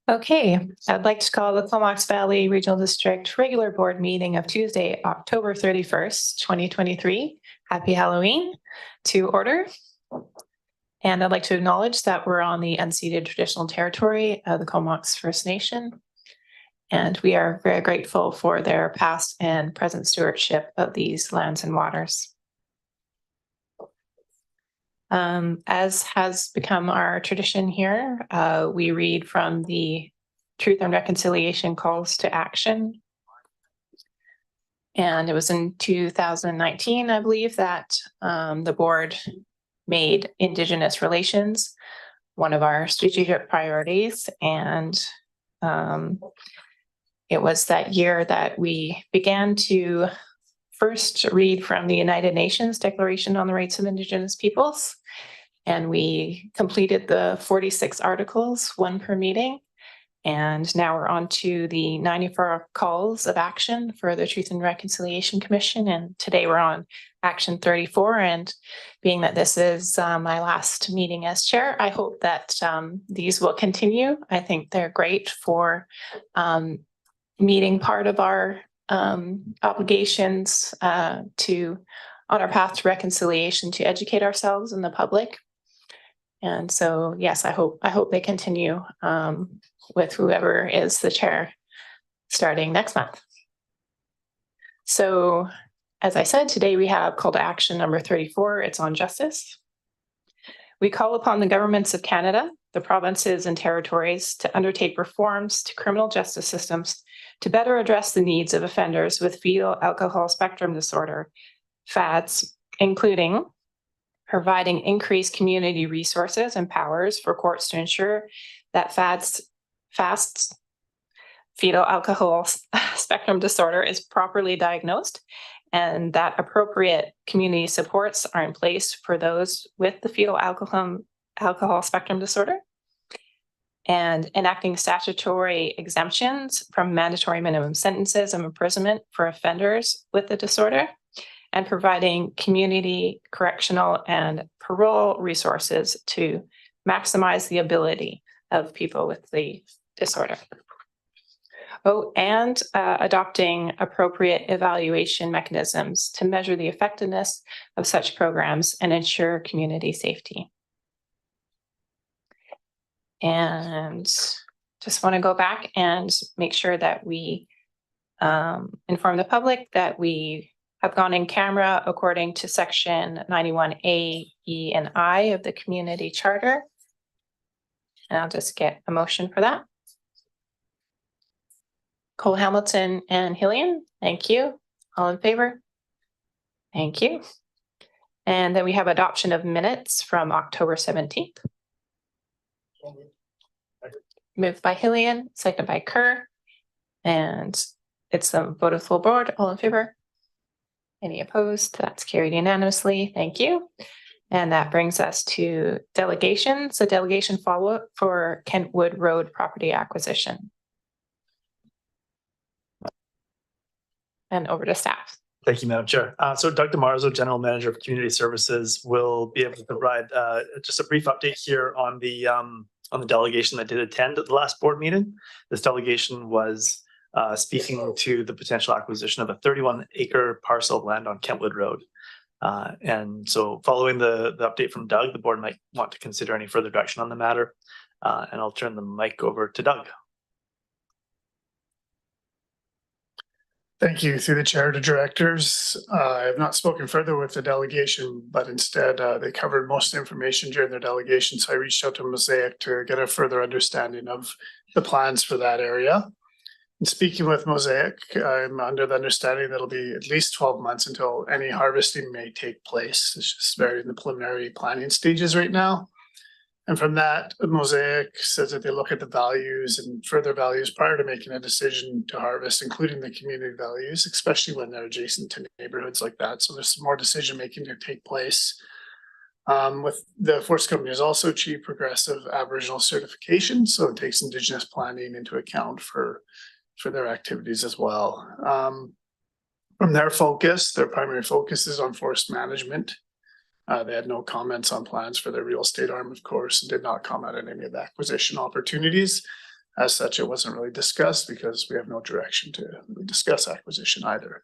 Okay, I'd like to call the Comox Valley Regional District regular board meeting of Tuesday, October 31st, 2023. Happy Halloween to order. And I'd like to acknowledge that we're on the unceded traditional territory of the Comox First Nation. And we are very grateful for their past and present stewardship of these lands and waters. As has become our tradition here, we read from the Truth and Reconciliation Calls to Action. And it was in 2019, I believe, that the board made Indigenous relations one of our strategic priorities. And it was that year that we began to first read from the United Nations Declaration on the Rights of Indigenous Peoples. And we completed the 46 articles, one per meeting. And now we're on to the 94 calls of action for the Truth and Reconciliation Commission. And today we're on action 34. And being that this is my last meeting as chair, I hope that these will continue. I think they're great for meeting part of our obligations on our path to reconciliation, to educate ourselves and the public. And so, yes, I hope they continue with whoever is the chair starting next month. So, as I said, today we have call to action number 34. It's on justice. We call upon the governments of Canada, the provinces and territories to undertake reforms to criminal justice systems to better address the needs of offenders with fetal alcohol spectrum disorder, FADS, including providing increased community resources and powers for courts to ensure that FAST, fetal alcohol spectrum disorder, is properly diagnosed and that appropriate community supports are in place for those with the fetal alcohol spectrum disorder, and enacting statutory exemptions from mandatory minimum sentences of imprisonment for offenders with the disorder, and providing community, correctional, and parole resources to maximize the ability of people with the disorder. Oh, and adopting appropriate evaluation mechanisms to measure the effectiveness of such programs and ensure community safety. And just want to go back and make sure that we inform the public that we have gone in camera according to section 91A, E, and I of the community charter. And I'll just get a motion for that. Cole Hamilton and Hillian, thank you. All in favor? Thank you. And then we have adoption of minutes from October 17th. Moved by Hillian, seconded by Kerr. And it's a vote of the full board. All in favor? Any opposed? That's carried unanimously. Thank you. And that brings us to delegations. A delegation follow-up for Kentwood Road property acquisition. And over to staff. Thank you, Madam Chair. So Doug DeMarzo, General Manager of Community Services, will be able to provide just a brief update here on the delegation that did attend at the last board meeting. This delegation was speaking to the potential acquisition of a 31-acre parcel of land on Kentwood Road. And so following the update from Doug, the board might want to consider any further direction on the matter. And I'll turn the mic over to Doug. Thank you. Through the chair to directors. I have not spoken further with the delegation, but instead they covered most information during their delegation. So I reached out to Mosaic to get a further understanding of the plans for that area. And speaking with Mosaic, I'm under the understanding that it'll be at least 12 months until any harvesting may take place. It's just very in the preliminary planning stages right now. And from that, Mosaic says that they look at the values and further values prior to making a decision to harvest, including the community values, especially when they're adjacent to neighborhoods like that. So there's some more decision making to take place. With the forest company has also achieved progressive Aboriginal certification, so it takes Indigenous planning into account for their activities as well. From their primary focus is on forest management. They had no comments on plans for their real estate arm, of course, and did not comment on any of the acquisition opportunities. as such, it wasn't really discussed because we have no direction to really discuss acquisition either.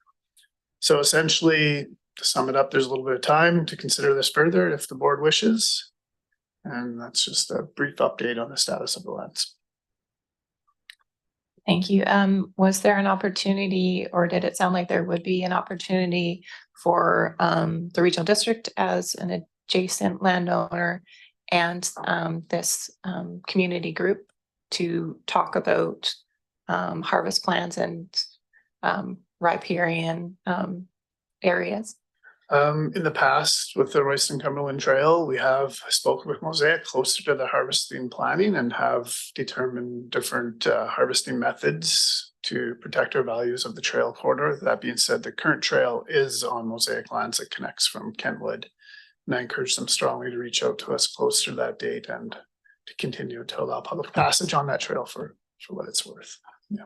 So essentially, to sum it up, there's a little bit of time to consider this further if the board wishes. And that's just a brief update on the status of the lands. Thank you. Was there an opportunity, or did it sound like there would be an opportunity for the regional district as an adjacent landowner and this community group to talk about harvest plans and riparian areas? In the past, with the Royston Cumberland Trail, we have spoken with Mosaic closer to the harvesting planning and have determined different harvesting methods to protect our values of the trail corridor. That being said, the current trail is on Mosaic lands that connects from Kentwood. And I encourage them strongly to reach out to us closer to that date and to continue to allow public passage on that trail for what it's worth. Yeah.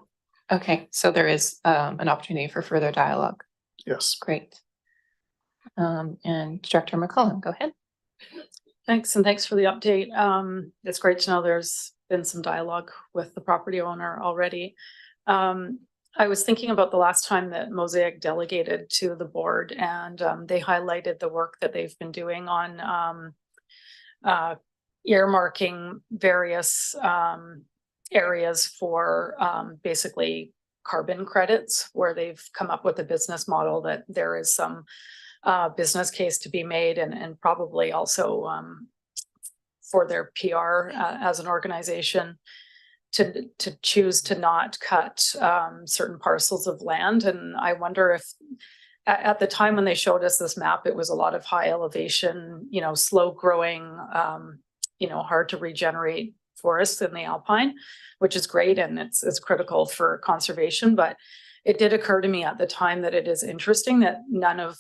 Okay, so there is an opportunity for further dialogue. Yes. Great. And Director McCullum, go ahead. Thanks, and thanks for the update. It's great to know there's been some dialogue with the property owner already. I was thinking about the last time that Mosaic delegated to the board, and they highlighted the work that they've been doing on earmarking various areas for basically carbon credits, where they've come up with a business model that there is some business case to be made, and probably also for their PR as an organization to choose to not cut certain parcels of land. And I wonder if at the time when they showed us this map, it was a lot of high elevation, slow growing, hard to regenerate forests in the Alpine, which is great, and it's critical for conservation. But it did occur to me at the time that it is interesting that none of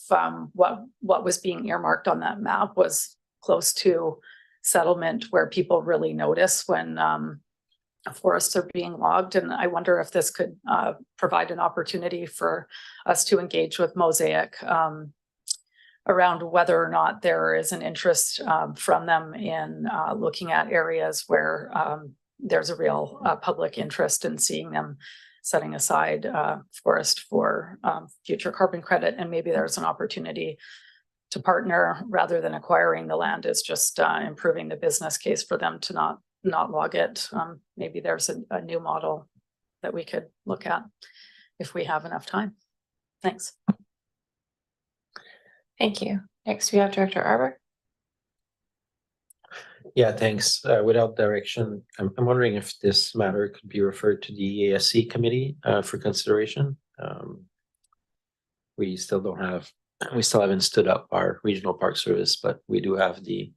what was being earmarked on that map was close to settlement where people really notice when forests are being logged. And I wonder if this could provide an opportunity for us to engage with Mosaic around whether or not there is an interest from them in looking at areas where there's a real public interest in seeing them setting aside forest for future carbon credit. And maybe there's an opportunity to partner rather than acquiring the land, is just improving the business case for them to not log it. Maybe there's a new model that we could look at if we have enough time. Thanks. Thank you. Next, we have Director Arbor. Yeah, thanks. Without direction, I'm wondering if this matter could be referred to the ASC committee for consideration. We still haven't stood up our regional park service, but we do have the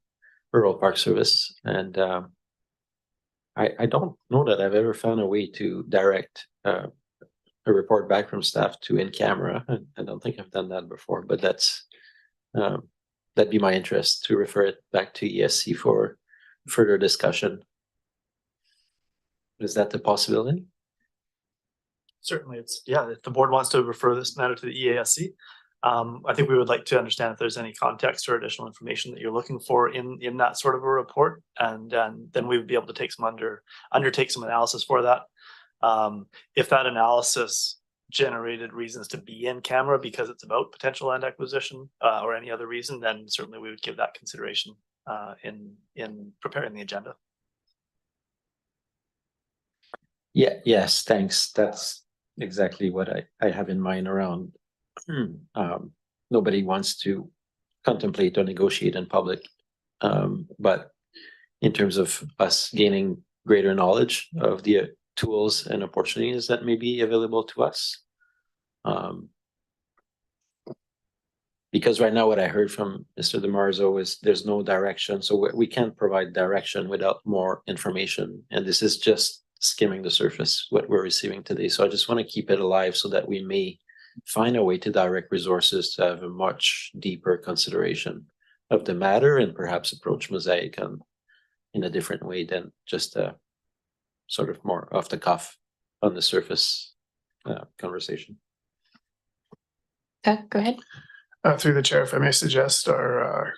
rural park service. And I don't know that I've ever found a way to direct a report back from staff to in camera. I don't think I've done that before, but that'd be my interest, to refer it back to ESC for further discussion. Is that the possibility? Certainly, if the board wants to refer this matter to the EASC, I think we would like to understand if there's any context or additional information that you're looking for in that sort of a report, and then we would be able to undertake some analysis for that. If that analysis generated reasons to be in camera because it's about potential land acquisition or any other reason, then certainly we would give that consideration in preparing the agenda. Yes, thanks. That's exactly what I have in mind around. Nobody wants to contemplate or negotiate in public, but in terms of us gaining greater knowledge of the tools and opportunities that may be available to us. Because right now what I heard from Mr. DeMarzo is there's no direction, so we can't provide direction without more information, and this is just skimming the surface what we're receiving today. So I just want to keep it alive so that we may find a way to direct resources to have a much deeper consideration of the matter, and perhaps approach Mosaic in a different way than just a sort of more off the cuff, on the surface conversation. Go ahead. Through the chair, if I may suggest, our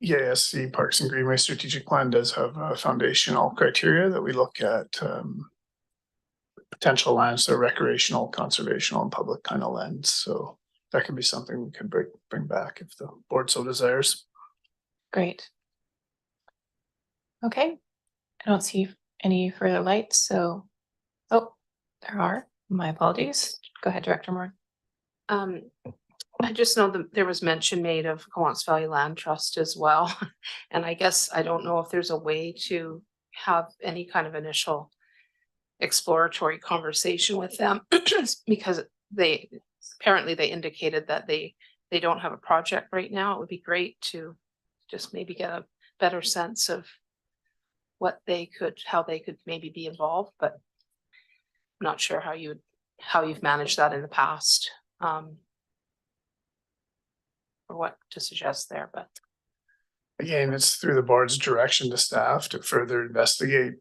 EASC Parks and Greenway Strategic Plan does have foundational criteria that we look at potential lands, so recreational, conservational, and public kind of lands. So that could be something we could bring back if the board so desires. Great. Okay, I don't see any further lights, so, oh, there are. My apologies. Go ahead, Director Moore. I just know that there was mention made of Comox Valley Land Trust as well. And I guess I don't know if there's a way to have any kind of initial exploratory conversation with them because they apparently they indicated that they don't have a project right now. It would be great to just maybe get a better sense of what how they could maybe be involved, but I'm not sure how you've managed that in the past. Or what to suggest there, but Again, it's through the board's direction to staff to further investigate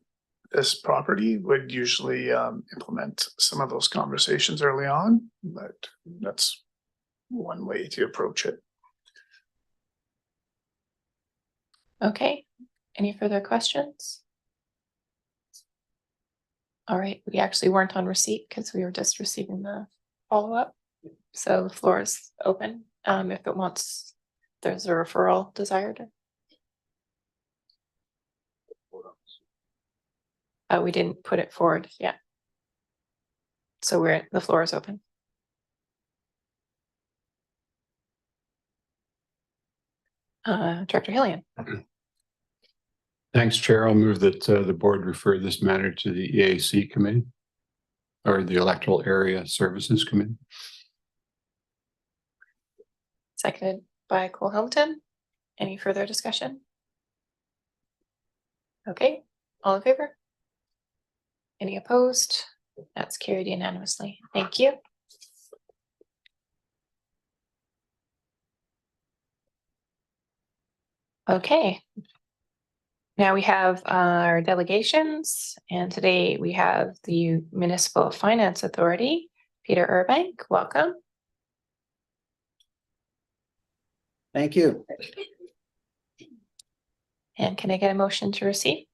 this property. Would usually implement some of those conversations early on, but that's one way to approach it. Okay, any further questions? All right, we actually weren't on receipt because we were just receiving the follow-up. So the floor is open. If it wants, there's a referral desired. We didn't put it forward yet. So the floor is open. Director Hillian. Thanks, Chair. I'll move that the board refer this matter to the EAC committee or the Electoral Area Services Committee. Seconded by Cole Hamilton. Any further discussion? Okay, all in favor? Any opposed? That's carried unanimously. Thank you. Okay. Now we have our delegations, and today we have the Municipal Finance Authority. Peter Urbank, welcome. Thank you. And can I get a motion to receive?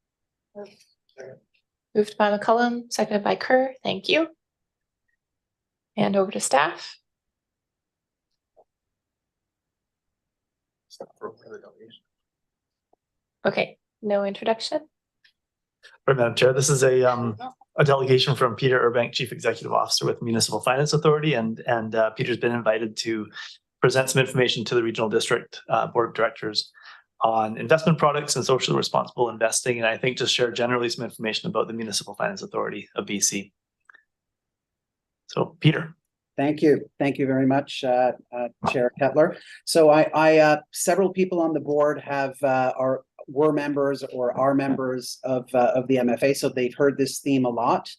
Moved by McCullum, seconded by Kerr. Thank you. And over to staff. Okay, no introduction. Right, Madam Chair, this is a delegation from Peter Urbank, Chief Executive Officer with Municipal Finance Authority, and Peter's been invited to present some information to the Regional District Board of Directors on investment products and socially responsible investing, and I think just share generally some information about the Municipal Finance Authority of BC. So, Peter. Thank you. Thank you very much, Chair Kettler. So several people on the board were members or are members of the MFA, so they've heard this theme a lot.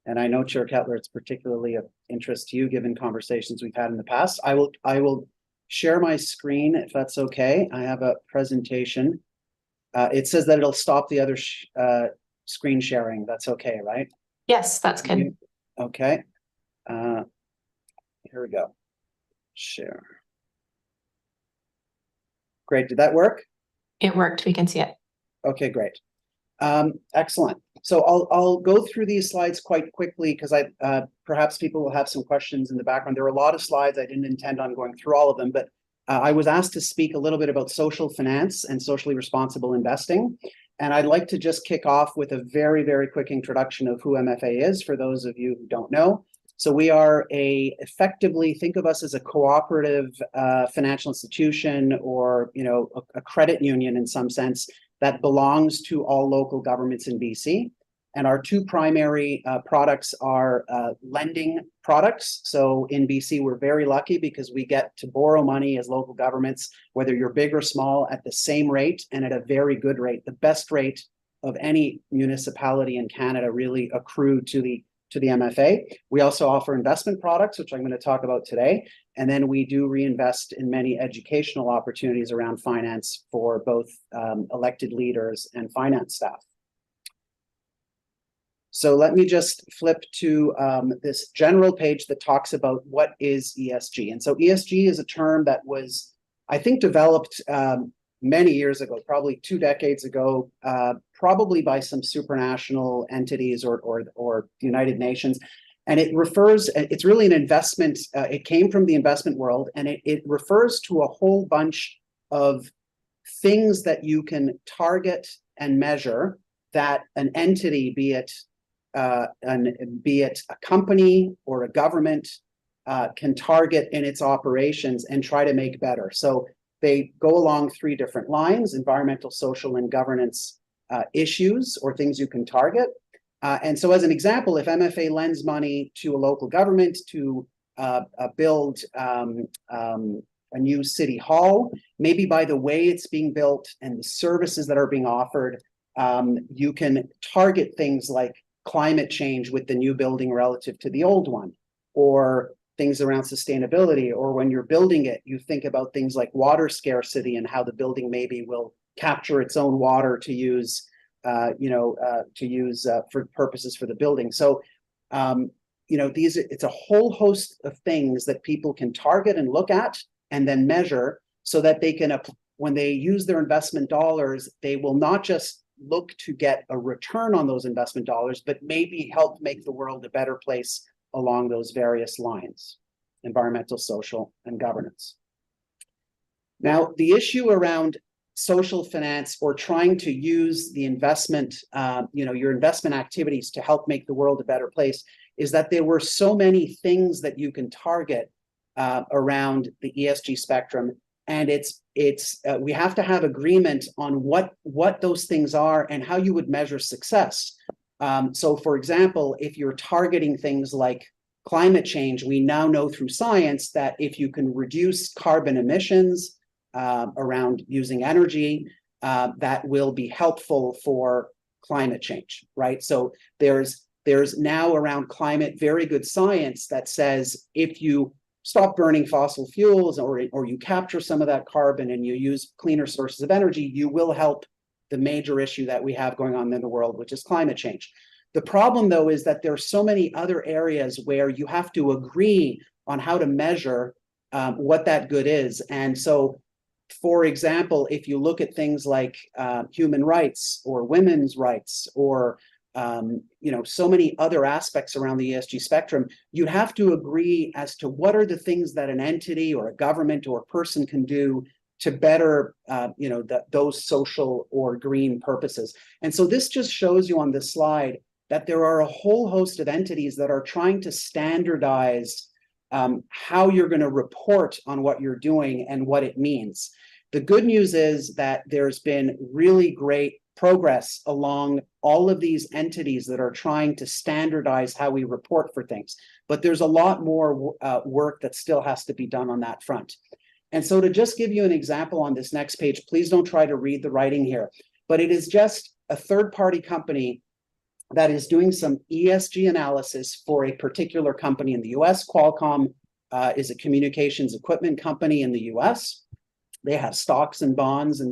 And I know, Chair Kettler, it's particularly of interest to you, given conversations we've had in the past. I will share my screen, if that's okay. I have a presentation. It says that it'll stop the other screen sharing. That's okay, right? Yes, that's good. Okay. Here we go. Share. Great. Did that work? It worked. We can see it. Okay, great. Excellent. So I'll go through these slides quite quickly because perhaps people will have some questions in the background. There are a lot of slides. I didn't intend on going through all of them, but I was asked to speak a little bit about social finance and socially responsible investing. And I'd like to just kick off with a very, very quick introduction of who MFA is for those of you who don't know. So we are effectively, think of us as a cooperative financial institution, or a credit union in some sense, that belongs to all local governments in BC. And our two primary products are lending products. So in BC, we're very lucky because we get to borrow money as local governments, whether you're big or small, at the same rate and at a very good rate. The best rate of any municipality in Canada really accrue to the MFA. We also offer investment products, which I'm going to talk about today. And then we do reinvest in many educational opportunities around finance for both elected leaders and finance staff. So let me just flip to this general page that talks about what is ESG. And so ESG is a term that was, I think, developed many years ago, probably 2 decades ago, probably by some supranational entities or the United Nations. And it's really an investment. It came from the investment world, and it refers to a whole bunch of things that you can target and measure that an entity, be it a company or a government, can target in its operations and try to make better. So they go along 3 different lines: environmental, social, and governance issues or things you can target. And so as an example, if MFA lends money to a local government to build a new city hall, maybe by the way it's being built and the services that are being offered, you can target things like climate change with the new building relative to the old one, or things around sustainability. Or when you're building it, you think about things like water scarcity and how the building maybe will capture its own water to use for purposes for the building. So, it's a whole host of things that people can target and look at and then measure, so that they can, when they use their investment dollars, they will not just look to get a return on those investment dollars, but maybe help make the world a better place along those various lines: environmental, social, and governance. Now, the issue around social finance, or trying to use the investment, your investment activities to help make the world a better place, is that there were so many things that you can target around the ESG spectrum, and we have to have agreement on what those things are and how you would measure success. So, for example, if you're targeting things like climate change, we now know through science that if you can reduce carbon emissions around using energy, that will be helpful for climate change, right? So there's now around climate very good science that says if you stop burning fossil fuels, or you capture some of that carbon and you use cleaner sources of energy, you will help the major issue that we have going on in the world, which is climate change. The problem, though, is that there are so many other areas where you have to agree on how to measure what that good is. And so, for example, if you look at things like human rights or women's rights, or so many other aspects around the ESG spectrum, you have to agree as to what are the things that an entity or a government or a person can do to better, those social or green purposes. And so this just shows you on this slide that there are a whole host of entities that are trying to standardize how you're going to report on what you're doing and what it means. The good news is that there's been really great progress along all of these entities that are trying to standardize how we report for things. But there's a lot more work that still has to be done on that front. And so, to just give you an example on this next page, please don't try to read the writing here, but it is just a third-party company that is doing some ESG analysis for a particular company in the US. Qualcomm is a communications equipment company in the US. They have stocks and bonds in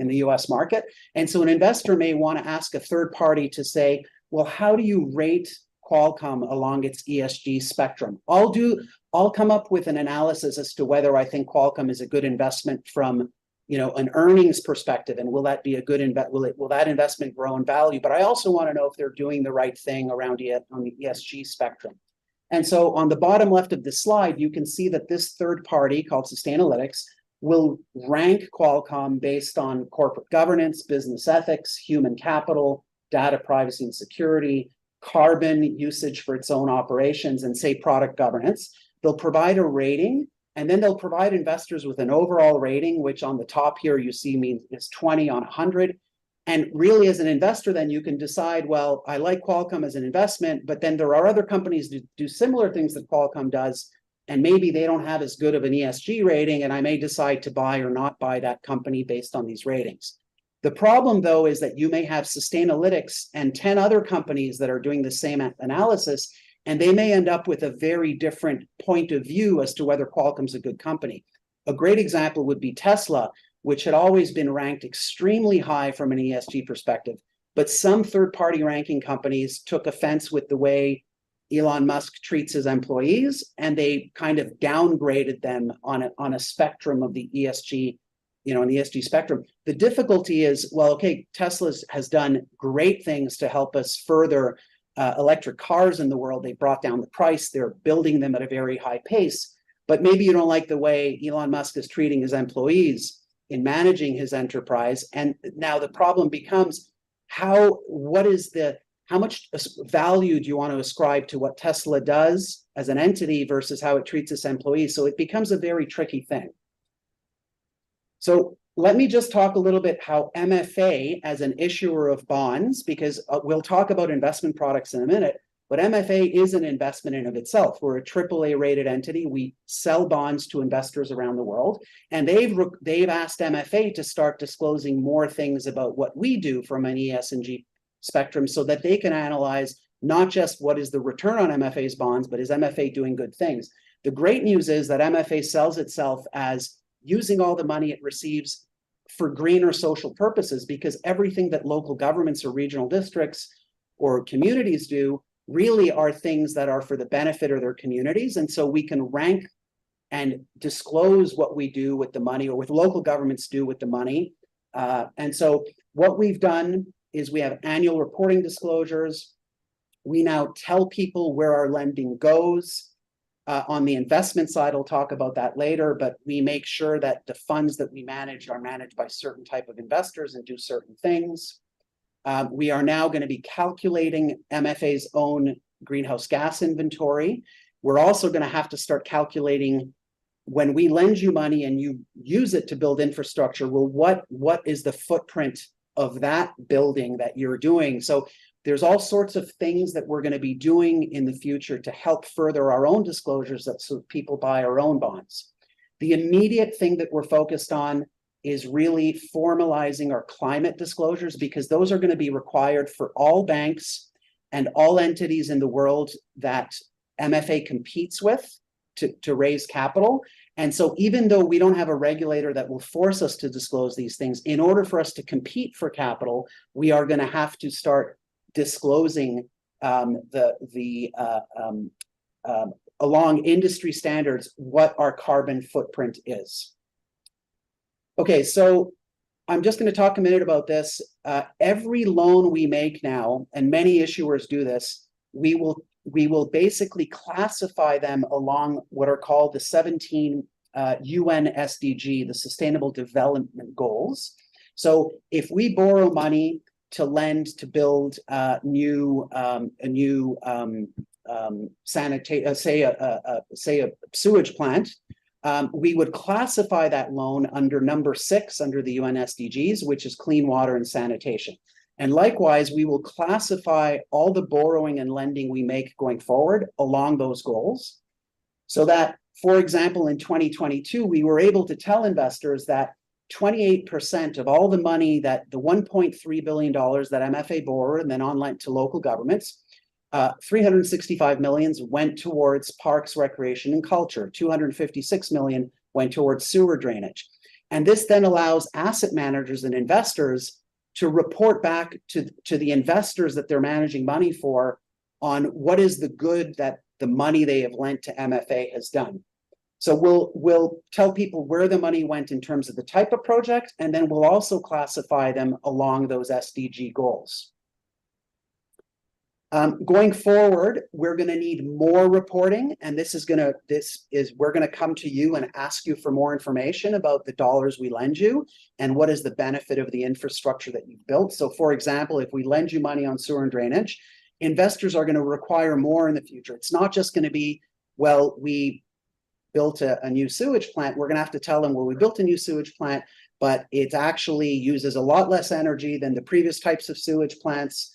the US market. And so an investor may want to ask a third party to say, well, how do you rate Qualcomm along its ESG spectrum? I'll come up with an analysis as to whether I think Qualcomm is a good investment from an earnings perspective, and will that be a good will that investment grow in value? But I also want to know if they're doing the right thing around on the ESG spectrum. And so on the bottom left of this slide, you can see that this third party called Sustainalytics will rank Qualcomm based on corporate governance, business ethics, human capital, data privacy and security, carbon usage for its own operations, and say product governance. They'll provide a rating, and then they'll provide investors with an overall rating, which on the top here you see means is 20 on 100. And really, as an investor, then you can decide, well, I like Qualcomm as an investment, but then there are other companies that do similar things that Qualcomm does, and maybe they don't have as good of an ESG rating, and I may decide to buy or not buy that company based on these ratings. The problem, though, is that you may have Sustainalytics and 10 other companies that are doing the same analysis, and they may end up with a very different point of view as to whether Qualcomm's a good company. A great example would be Tesla, which had always been ranked extremely high from an ESG perspective. But some third-party ranking companies took offense with the way Elon Musk treats his employees, and they kind of downgraded them on a spectrum of the ESG in the ESG spectrum. The difficulty is, well, okay, Tesla has done great things to help us further electric cars in the world. They brought down the price. They're building them at a very high pace. But maybe you don't like the way Elon Musk is treating his employees in managing his enterprise. And now the problem becomes how much value do you want to ascribe to what Tesla does as an entity versus how it treats its employees? So it becomes a very tricky thing. So let me just talk a little bit how MFA as an issuer of bonds, because we'll talk about investment products in a minute, but MFA is an investment in of itself. We're a AAA rated entity. We sell bonds to investors around the world, and they've asked MFA to start disclosing more things about what we do from an ESG spectrum so that they can analyze not just what is the return on MFA's bonds, but is MFA doing good things? The great news is that MFA sells itself as using all the money it receives for green or social purposes, because everything that local governments or regional districts or communities do really are things that are for the benefit of their communities. And so we can rank and disclose what we do with the money, or what local governments do with the money. And so what we've done is we have annual reporting disclosures. We now tell people where our lending goes. On the investment side, I'll talk about that later, but we make sure that the funds that we manage are managed by certain type of investors and do certain things. We are now going to be calculating MFA's own greenhouse gas inventory. We're also going to have to start calculating, when we lend you money and you use it to build infrastructure, well, what is the footprint of that building that you're doing? So there's all sorts of things that we're going to be doing in the future to help further our own disclosures, so people buy our own bonds. The immediate thing that we're focused on is really formalizing our climate disclosures, because those are going to be required for all banks and all entities in the world that MFA competes with to raise capital. And so even though we don't have a regulator that will force us to disclose these things, in order for us to compete for capital, we are going to have to start disclosing along industry standards what our carbon footprint is. Okay, so I'm just going to talk a minute about this. Every loan we make now, and many issuers do this, we will basically classify them along what are called the 17 UN SDG, the Sustainable Development Goals. So if we borrow money to lend to build a new say a sewage plant, we would classify that loan under number 6 under the UN SDGs, which is clean water and sanitation. And likewise, we will classify all the borrowing and lending we make going forward along those goals. So that, for example, in 2022, we were able to tell investors that 28% of all the money, that the $1.3 billion that MFA borrowed and then on lent to local governments, 365 million went towards parks, recreation, and culture. 256 million went towards sewer drainage. And this then allows asset managers and investors to report back to the investors that they're managing money for on what is the good that the money they have lent to MFA has done. So we'll tell people where the money went in terms of the type of project, and then we'll also classify them along those SDG goals. Going forward, we're going to need more reporting, and we're going to come to you and ask you for more information about the dollars we lend you and what is the benefit of the infrastructure that you've built. So, for example, if we lend you money on sewer and drainage, investors are going to require more in the future. It's not just going to be, well, we built a new sewage plant. We're going to have to tell them, well, we built a new sewage plant, but it actually uses a lot less energy than the previous types of sewage plants.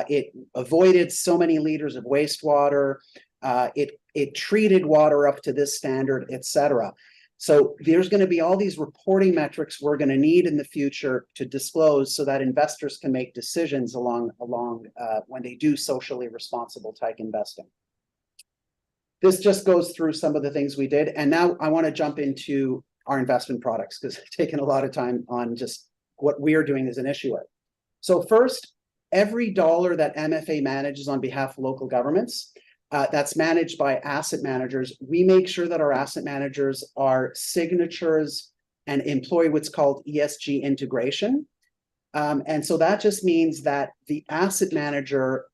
It avoided so many liters of wastewater. It treated water up to this standard, etc. So there's going to be all these reporting metrics we're going to need in the future to disclose so that investors can make decisions along when they do socially responsible type investing. This just goes through some of the things we did. And now I want to jump into our investment products because I've taken a lot of time on just what we are doing as an issuer. So first, every dollar that MFA manages on behalf of local governments, that's managed by asset managers, we make sure that our asset managers are signatures and employ what's called ESG integration. And so that just means that the asset manager,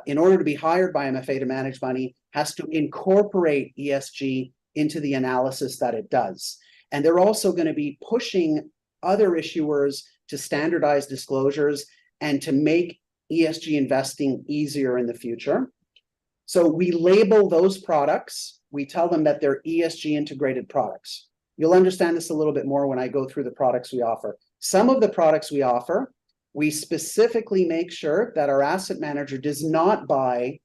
in order to be hired by MFA to manage money, has to incorporate ESG into the analysis that it does. And they're also going to be pushing other issuers to standardize disclosures and to make ESG investing easier in the future. So we label those products. We tell them that they're ESG integrated products. You'll understand this a little bit more when I go through the products we offer. Some of the products we offer, we specifically make sure that our asset manager does not buy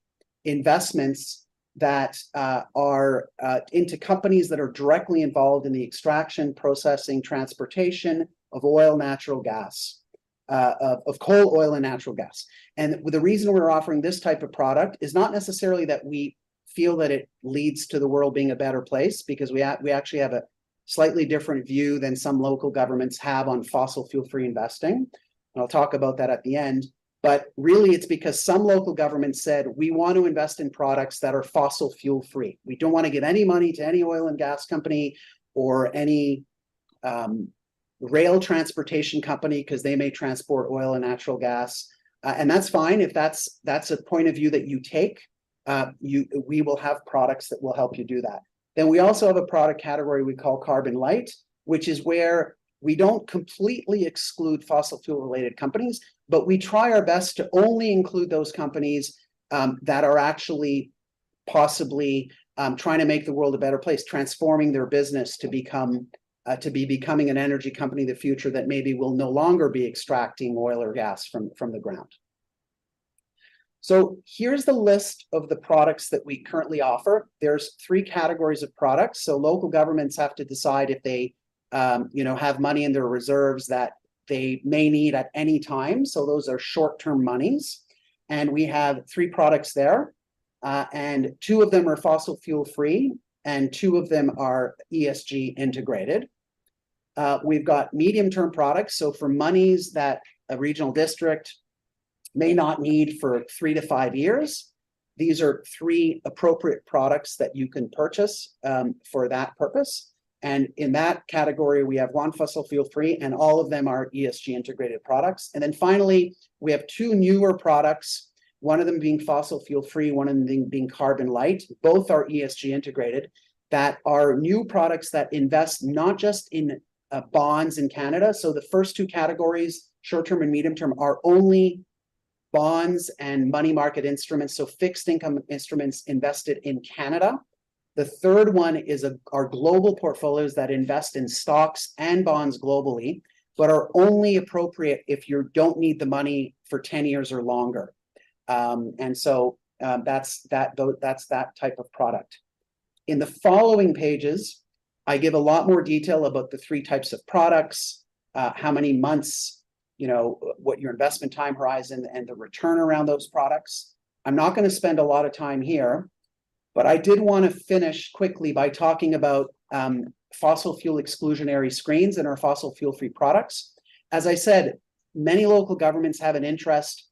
investments that are into companies that are directly involved in the extraction, processing, transportation of oil, natural gas, of coal, oil, and natural gas. And the reason we're offering this type of product is not necessarily that we feel that it leads to the world being a better place, because we actually have a slightly different view than some local governments have on fossil fuel-free investing. And I'll talk about that at the end. But really, it's because some local governments said, we want to invest in products that are fossil fuel-free. We don't want to give any money to any oil and gas company or any rail transportation company, because they may transport oil and natural gas. And that's fine. If that's a point of view that you take, we will have products that will help you do that. Then we also have a product category we call carbon light, which is where we don't completely exclude fossil fuel related companies, but we try our best to only include those companies that are actually possibly trying to make the world a better place, transforming their business to becoming an energy company in the future that maybe will no longer be extracting oil or gas from the ground. So here's the list of the products that we currently offer. There's 3 categories of products. So local governments have to decide if they have money in their reserves that they may need at any time. So those are short-term monies. And we have 3 products there. And 2 of them are fossil fuel free and 2 of them are ESG integrated. We've got medium-term products. So for monies that a regional district may not need for 3 to 5 years, these are 3 appropriate products that you can purchase for that purpose. And in that category, we have 1 fossil fuel free, and all of them are ESG integrated products. And then finally, we have 2 newer products, one of them being fossil fuel free, one of them being carbon light. Both are ESG integrated, that are new products that invest not just in bonds in Canada. So the first 2 categories, short-term and medium-term, are only bonds and money market instruments, so fixed income instruments invested in Canada. The third one is our global portfolios that invest in stocks and bonds globally, but are only appropriate if you don't need the money for 10 years or longer. And so that's that type of product. In the following pages, I give a lot more detail about the 3 types of products, how many months, what your investment time horizon and the return around those products. I'm not going to spend a lot of time here, but I did want to finish quickly by talking about fossil fuel exclusionary screens and our fossil fuel free products. As I said, many local governments have an interest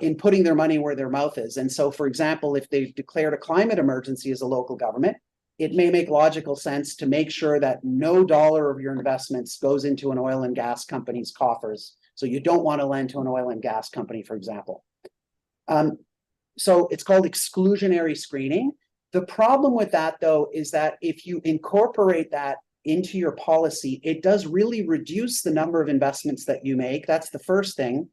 in putting their money where their mouth is. And so, for example, if they've declared a climate emergency as a local government, it may make logical sense to make sure that no dollar of your investments goes into an oil and gas company's coffers. So you don't want to lend to an oil and gas company, for example. So it's called exclusionary screening. The problem with that, though, is that if you incorporate that into your policy, it does really reduce the number of investments that you make. That's the first thing.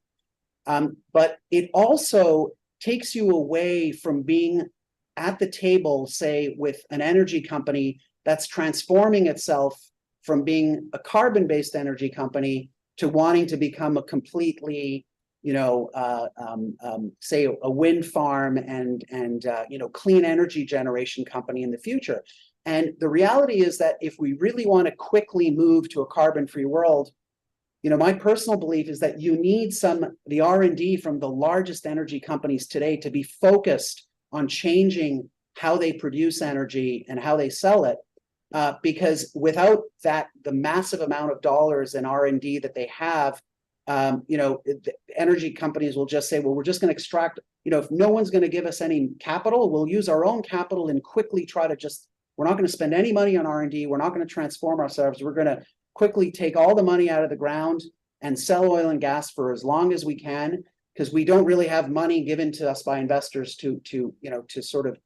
But it also takes you away from being at the table, say, with an energy company that's transforming itself from being a carbon-based energy company to wanting to become a completely, say, a wind farm and clean energy generation company in the future. And the reality is that if we really want to quickly move to a carbon-free world, my personal belief is that you need the R&D from the largest energy companies today to be focused on changing how they produce energy and how they sell it. Because without that, the massive amount of dollars in R&D that they have, the energy companies will just say, well, we're just going to extract, if no one's going to give us any capital, we'll use our own capital and quickly try to we're not going to spend any money on R&D. We're not going to transform ourselves. We're going to quickly take all the money out of the ground and sell oil and gas for as long as we can, because we don't really have money given to us by investors to sort of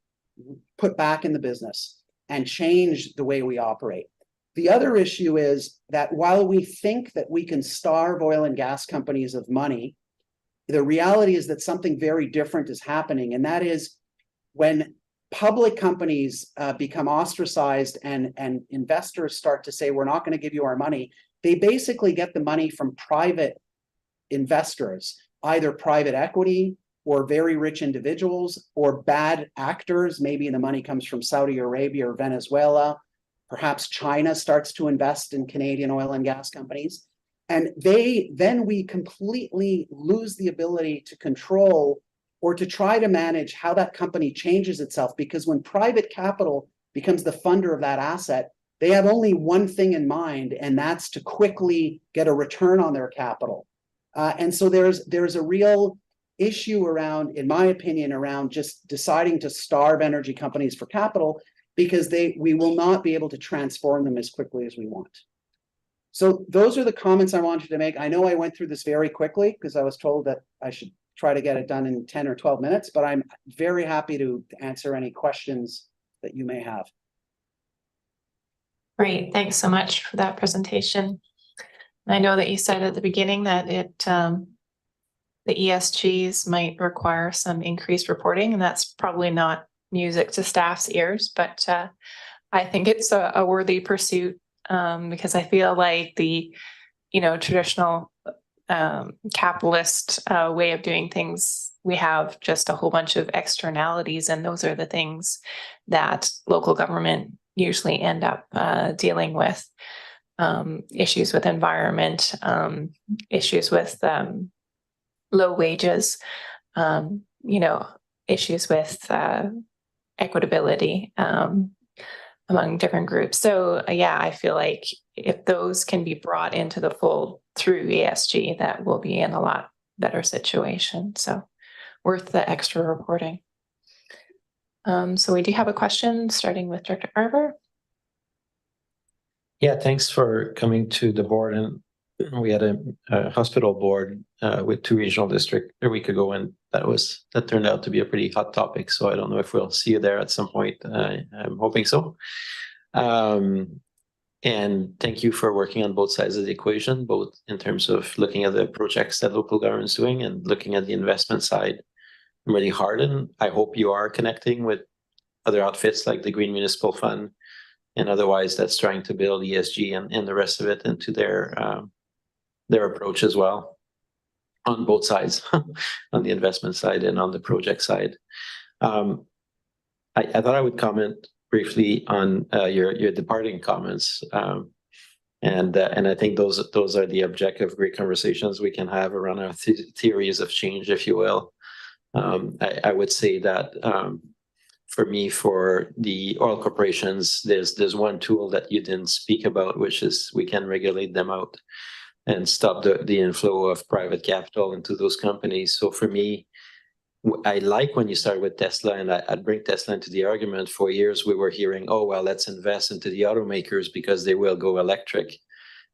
put back in the business and change the way we operate. The other issue is that while we think that we can starve oil and gas companies of money, the reality is that something very different is happening, and that is when public companies become ostracized and investors start to say, we're not going to give you our money, they basically get the money from private investors, either private equity or very rich individuals or bad actors. Maybe the money comes from Saudi Arabia or Venezuela. Perhaps China starts to invest in Canadian oil and gas companies. And then we completely lose the ability to control or to try to manage how that company changes itself. Because when private capital becomes the funder of that asset, they have only one thing in mind, and that's to quickly get a return on their capital. And so there's a real issue around, in my opinion, around just deciding to starve energy companies for capital, because we will not be able to transform them as quickly as we want. So those are the comments I wanted to make. I know I went through this very quickly because I was told that I should try to get it done in 10 or 12 minutes, but I'm very happy to answer any questions that you may have. Great, thanks so much for that presentation. I know that you said at the beginning that the ESGs might require some increased reporting, and that's probably not music to staff's ears, but I think it's a worthy pursuit, because I feel like the traditional capitalist way of doing things, we have just a whole bunch of externalities, and those are the things that local government usually end up dealing with. Issues with environment, issues with low wages, issues with equitability among different groups. So yeah, I feel like if those can be brought into the fold through ESG, that will be in a lot better situation. So worth the extra reporting. So we do have a question starting with Director Carver. Yeah, thanks for coming to the board. And we had a hospital board with 2 regional districts a week ago, and that turned out to be a pretty hot topic. So I don't know if we'll see you there at some point. I'm hoping so. And thank you for working on both sides of the equation, both in terms of looking at the projects that local government's doing and looking at the investment side really hard. And I hope you are connecting with other outfits like the Green Municipal Fund and otherwise that's trying to build ESG and the rest of it into their approach as well on both sides, on the investment side and on the project side. I thought I would comment briefly on your departing comments. And I think those are the objective great conversations we can have around our theories of change, if you will. I would say that for me, for the oil corporations, there's one tool that you didn't speak about, which is we can regulate them out and stop the inflow of private capital into those companies. So for me, I like when you start with Tesla, and I'd bring Tesla into the argument. For years, we were hearing, oh, well, let's invest into the automakers because they will go electric.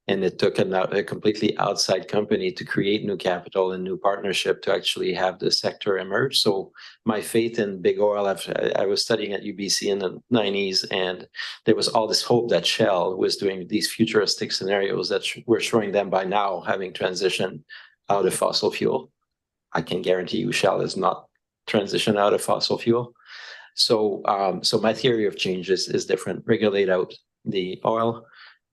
And it took a completely outside company to create new capital and new partnership to actually have the sector emerge. So my faith in big oil, I was studying at UBC in the 90s, and there was all this hope that Shell was doing these futuristic scenarios that we're showing them by now having transitioned out of fossil fuel. I can guarantee you Shell is not transitioned out of fossil fuel. So my theory of change is different. Regulate out the oil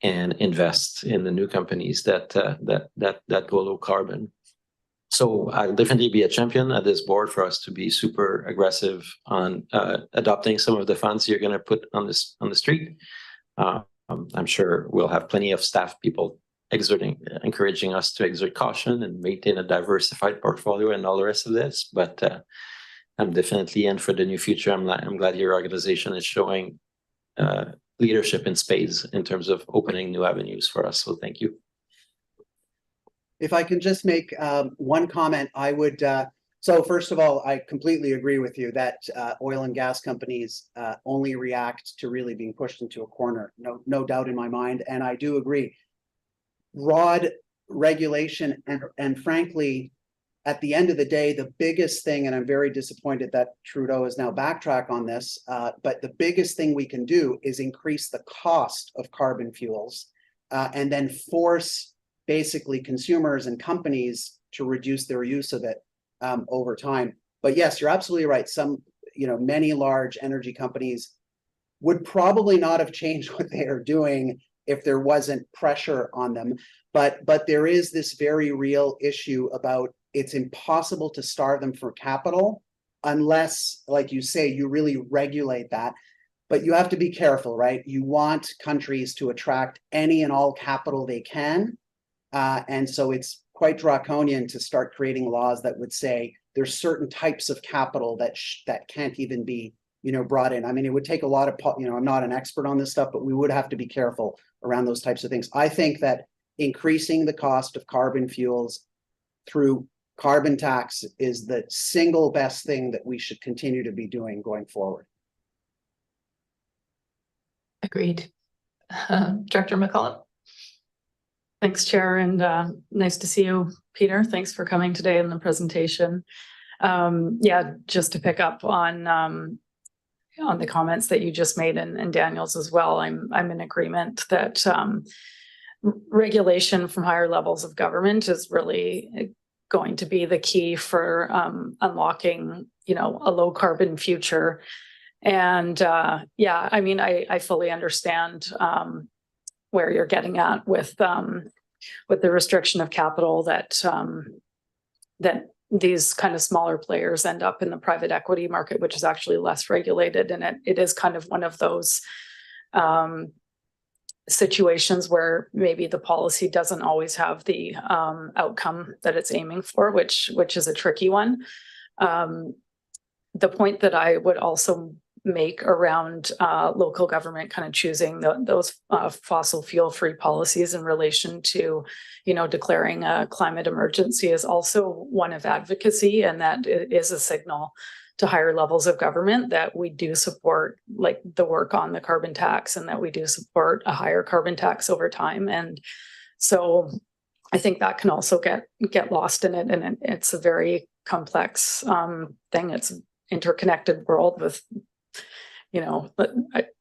and invest in the new companies that go low carbon. So I'll definitely be a champion at this board for us to be super aggressive on adopting some of the funds you're going to put on the street. I'm sure we'll have plenty of staff people encouraging us to exert caution and maintain a diversified portfolio and all the rest of this. But I'm definitely in for the new future. I'm glad your organization is showing leadership in spades in terms of opening new avenues for us. So thank you. If I can just make one comment, I would. So first of all, I completely agree with you that oil and gas companies only react to really being pushed into a corner. No doubt in my mind, and I do agree. broad regulation and frankly, at the end of the day, the biggest thing, and I'm very disappointed that Trudeau is now backtrack on this, but the biggest thing we can do is increase the cost of carbon fuels and then force basically consumers and companies to reduce their use of it over time. But yes, you're absolutely right. Many large energy companies would probably not have changed what they are doing if there wasn't pressure on them. But there is this very real issue about it's impossible to starve them for capital unless, like you say, you really regulate that. But you have to be careful, right? You want countries to attract any and all capital they can. And so it's quite draconian to start creating laws that would say there's certain types of capital that can't even be brought in. I mean, it would take a lot of, I'm not an expert on this stuff, but we would have to be careful around those types of things. I think that increasing the cost of carbon fuels through carbon tax is the single best thing that we should continue to be doing going forward. Agreed. Director McCollum. Thanks, Chair, and nice to see you, Peter. Thanks for coming today in the presentation. Just to pick up on the comments that you just made and Daniel's as well, I'm in agreement that regulation from higher levels of government is really going to be the key for unlocking, a low carbon future. And I fully understand where you're getting at with the restriction of capital that these kind of smaller players end up in the private equity market, which is actually less regulated. And it is kind of one of those situations where maybe the policy doesn't always have the outcome that it's aiming for, which is a tricky one. The point that I would also make around local government kind of choosing those fossil fuel free policies in relation to, declaring a climate emergency is also one of advocacy, and that is a signal to higher levels of government that we do support like the work on the carbon tax and that we do support a higher carbon tax over time. And so I think that can also get lost in it. And it's a very complex thing. It's an interconnected world with,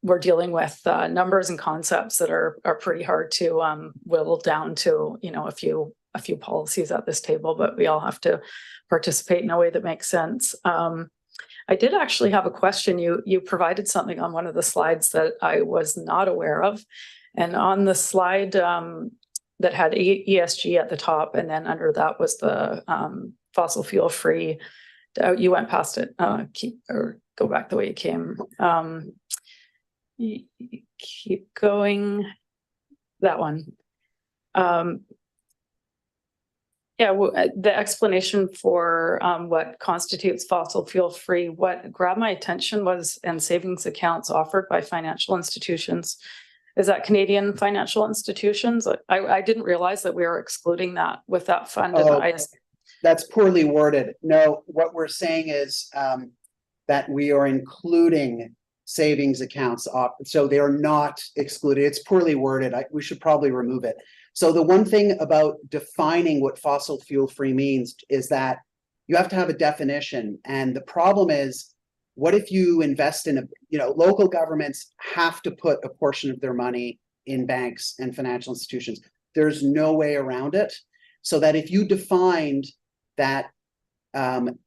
we're dealing with numbers and concepts that are pretty hard to whittle down to, a few policies at this table, but we all have to participate in a way that makes sense. I did actually have a question. You provided something on one of the slides that I was not aware of. And on the slide that had ESG at the top, and then under that was the fossil fuel free, you went past it, go back the way you came. Keep going, that one. The explanation for what constitutes fossil fuel free, what grabbed my attention was, and savings accounts offered by financial institutions. Is that Canadian financial institutions? I didn't realize that we were excluding that with that fund. That's poorly worded. No, what we're saying is that we are including savings accounts. So they are not excluded. It's poorly worded. We should probably remove it. So the one thing about defining what fossil fuel free means is that you have to have a definition. And the problem is, what if you invest in local governments have to put a portion of their money in banks and financial institutions. There's no way around it. So that if you defined that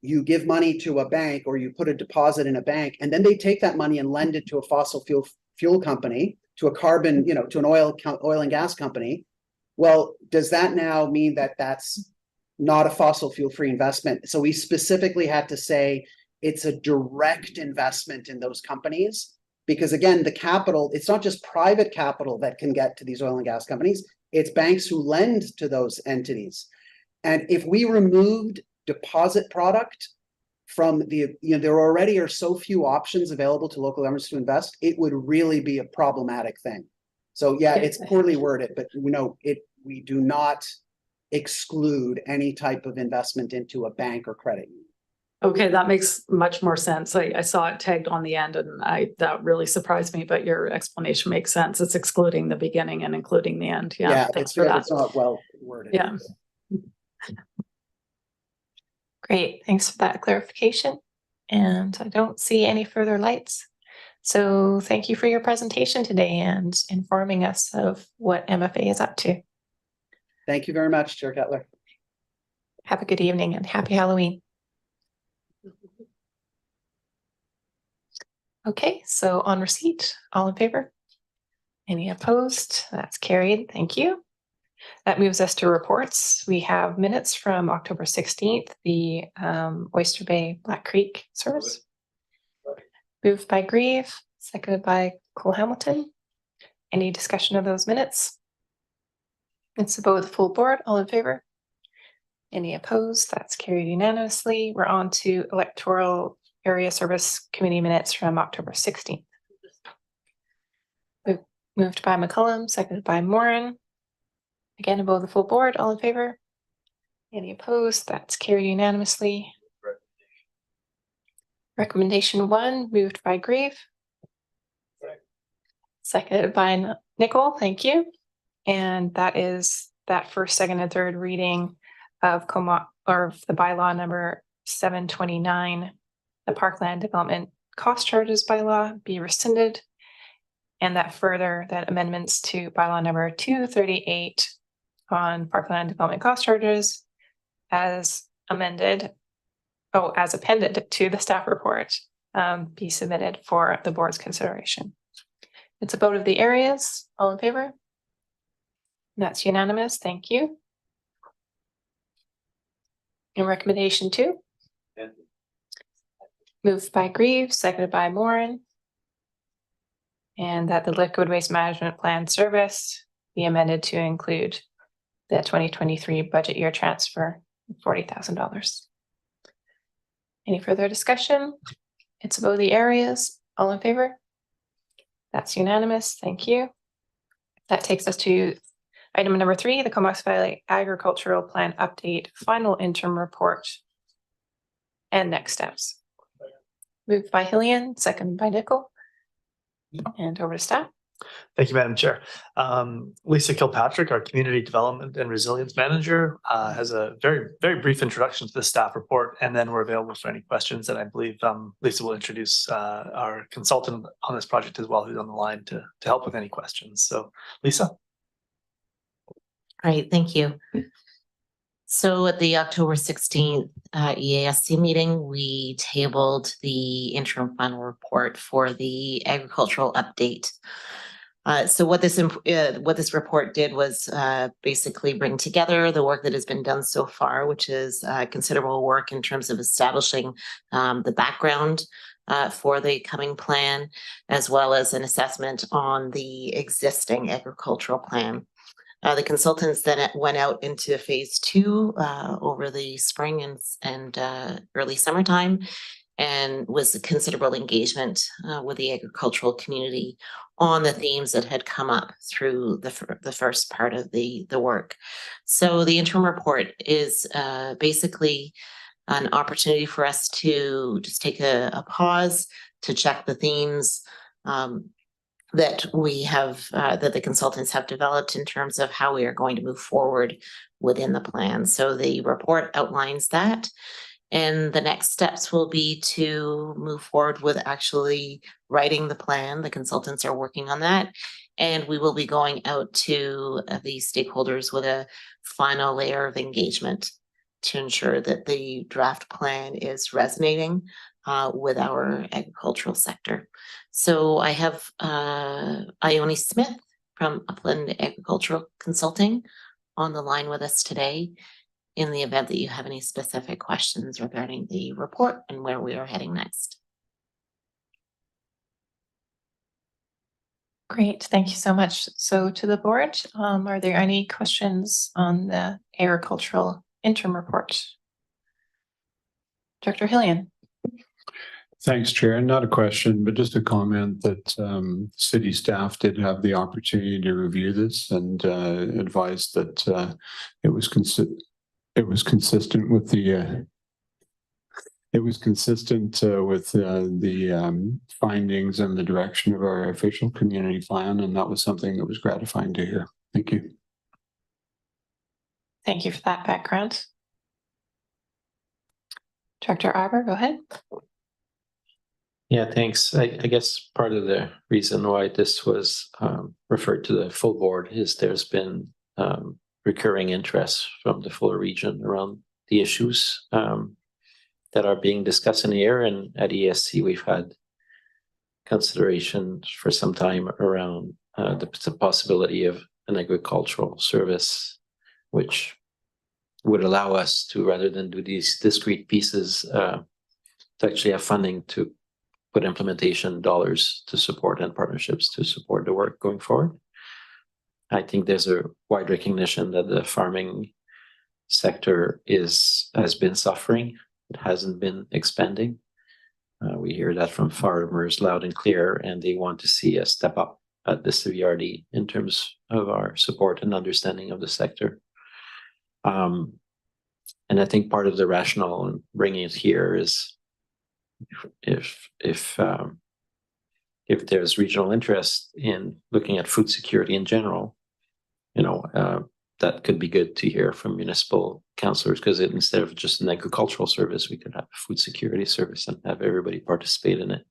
you give money to a bank or you put a deposit in a bank and then they take that money and lend it to a fossil fuel company, to a carbon, to an oil and gas company, well, does that now mean that that's not a fossil fuel free investment? So we specifically had to say it's a direct investment in those companies, because again, the capital, it's not just private capital that can get to these oil and gas companies, it's banks who lend to those entities. And if we removed deposit product from there already are so few options available to local governments to invest, it would really be a problematic thing. So yeah, it's poorly worded, but we do not exclude any type of investment into a bank or credit union. Okay, that makes much more sense. I saw it tagged on the end and that really surprised me, but your explanation makes sense. It's excluding the beginning and including the end. Yeah, thanks for that. It's not well worded. Yeah. Great, thanks for that clarification. And I don't see any further lights. So thank you for your presentation today and informing us of what MFA is up to. Thank you very much, Chair Kettler. Have a good evening and happy Halloween. Okay, so on receipt, all in favor? Any opposed? That's carried. Thank you. That moves us to reports. We have minutes from October 16th, the Oyster Bay Black Creek service. Moved by Grieve, seconded by Cole Hamilton. Any discussion of those minutes? It's a vote of the full board. All in favor? Any opposed? That's carried unanimously. We're on to electoral area service committee minutes from October 16th. Moved by McCullum, seconded by Moran. Again, a vote of the full board. All in favor? Any opposed? That's carried unanimously. Recommendation 1, moved by Grieve. Seconded by Nicol. Thank you. And that is that first, second, and third reading of Comox, or the bylaw number 729, the Parkland Development Cost Charges bylaw be rescinded, and that further that amendments to bylaw number 238 on Parkland Development Cost Charges as amended, as appended to the staff report, be submitted for the board's consideration. It's a vote of the areas. All in favor? That's unanimous. Thank you. And recommendation 2. Moved by Grieve, seconded by Moran. And that the liquid waste management plan service be amended to include the 2023 budget year transfer of $40,000. Any further discussion? It's above the areas. All in favor? That's unanimous. Thank you. That takes us to item number 3, the Comox Valley Agricultural Plan Update Final Interim Report and next steps. Moved by Hillian, second by Nicol. And over to staff. Thank you, Madam Chair. Lisa Kilpatrick, our Community Development and Resilience Manager, has a very, very brief introduction to the staff report, and then we're available for any questions. And I believe Lisa will introduce our consultant on this project as well, who's on the line to help with any questions. So, Lisa. Great, thank you. So at the October 16th EASC meeting, we tabled the interim final report for the agricultural update. So what this report did was basically bring together the work that has been done so far, which is considerable work in terms of establishing the background for the coming plan, as well as an assessment on the existing agricultural plan. The consultants then went out into phase 2 over the spring and early summertime, and was a considerable engagement with the agricultural community on the themes that had come up through the first part of the work. So the interim report is basically an opportunity for us to just take a pause to check the themes that we have, that the consultants have developed in terms of how we are going to move forward within the plan. So the report outlines that, and the next steps will be to move forward with actually writing the plan. The consultants are working on that, and we will be going out to the stakeholders with a final layer of engagement to ensure that the draft plan is resonating with our agricultural sector. So I have Ione Smith from Upland Agricultural Consulting on the line with us today, in the event that you have any specific questions regarding the report and where we are heading next. Great, thank you so much. So to the board, are there any questions on the agricultural interim report? Director Hillian. Thanks, Chair. Not a question, but just a comment that city staff did have the opportunity to review this and advised that it was consistent with the it was consistent with the findings and the direction of our official community plan, and that was something that was gratifying to hear. Thank you. Thank you for that background. Director Arbor, go ahead. Yeah, thanks. I guess part of the reason why this was referred to the full board is there's been recurring interest from the fuller region around the issues that are being discussed in the air. And at ESC, we've had consideration for some time around the possibility of an agricultural service, which would allow us to, rather than do these discrete pieces, to actually have funding to put implementation dollars to support and partnerships to support the work going forward. I think there's a wide recognition that the farming sector has been suffering. It hasn't been expanding. We hear that from farmers loud and clear, and they want to see us step up at the CVRD in terms of our support and understanding of the sector. And I think part of the rationale in bringing it here is if there's regional interest in looking at food security in general, that could be good to hear from municipal councillors, because instead of just an agricultural service, we could have a food security service and have everybody participate in it.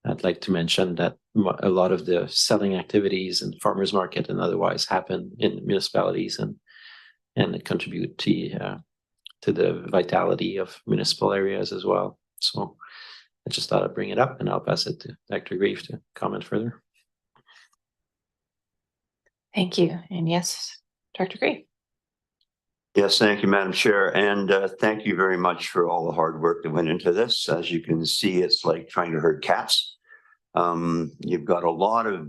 I'd like to mention that a lot of the selling activities and farmers market and otherwise happen in municipalities and contribute to the vitality of municipal areas as well. So I just thought I'd bring it up, and I'll pass it to Dr. Grieve to comment further. Thank you. And yes, Dr. Grieve. Yes, thank you, Madam Chair. And thank you very much for all the hard work that went into this. As you can see, it's like trying to herd cats. You've got a lot of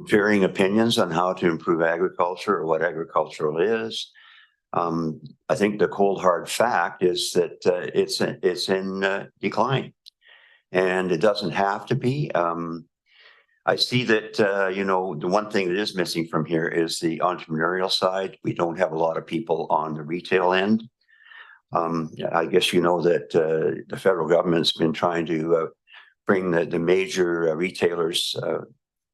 varying opinions on how to improve agriculture or what agricultural is. I think the cold hard fact is that it's in decline, and it doesn't have to be. I see that, the one thing that is missing from here is the entrepreneurial side. We don't have a lot of people on the retail end. I guess you know that the federal government's been trying to bring the major retailers,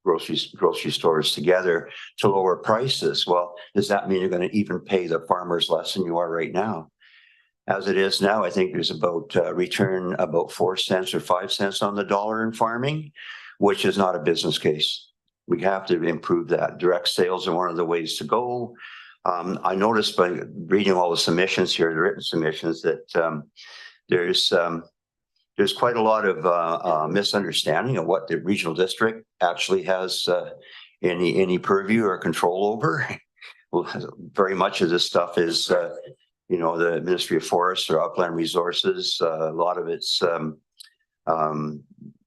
grocery stores together to lower prices. Well, does that mean you're going to even pay the farmers less than you are right now? As it is now, I think there's about return about 4 cents or 5 cents on the dollar in farming, which is not a business case. We have to improve that. Direct sales are one of the ways to go. I noticed by reading all the submissions here, the written submissions, that there's quite a lot of misunderstanding of what the regional district actually has any purview or control over. Well, very much of this stuff is, the Ministry of Forests or Upland Resources. A lot of it's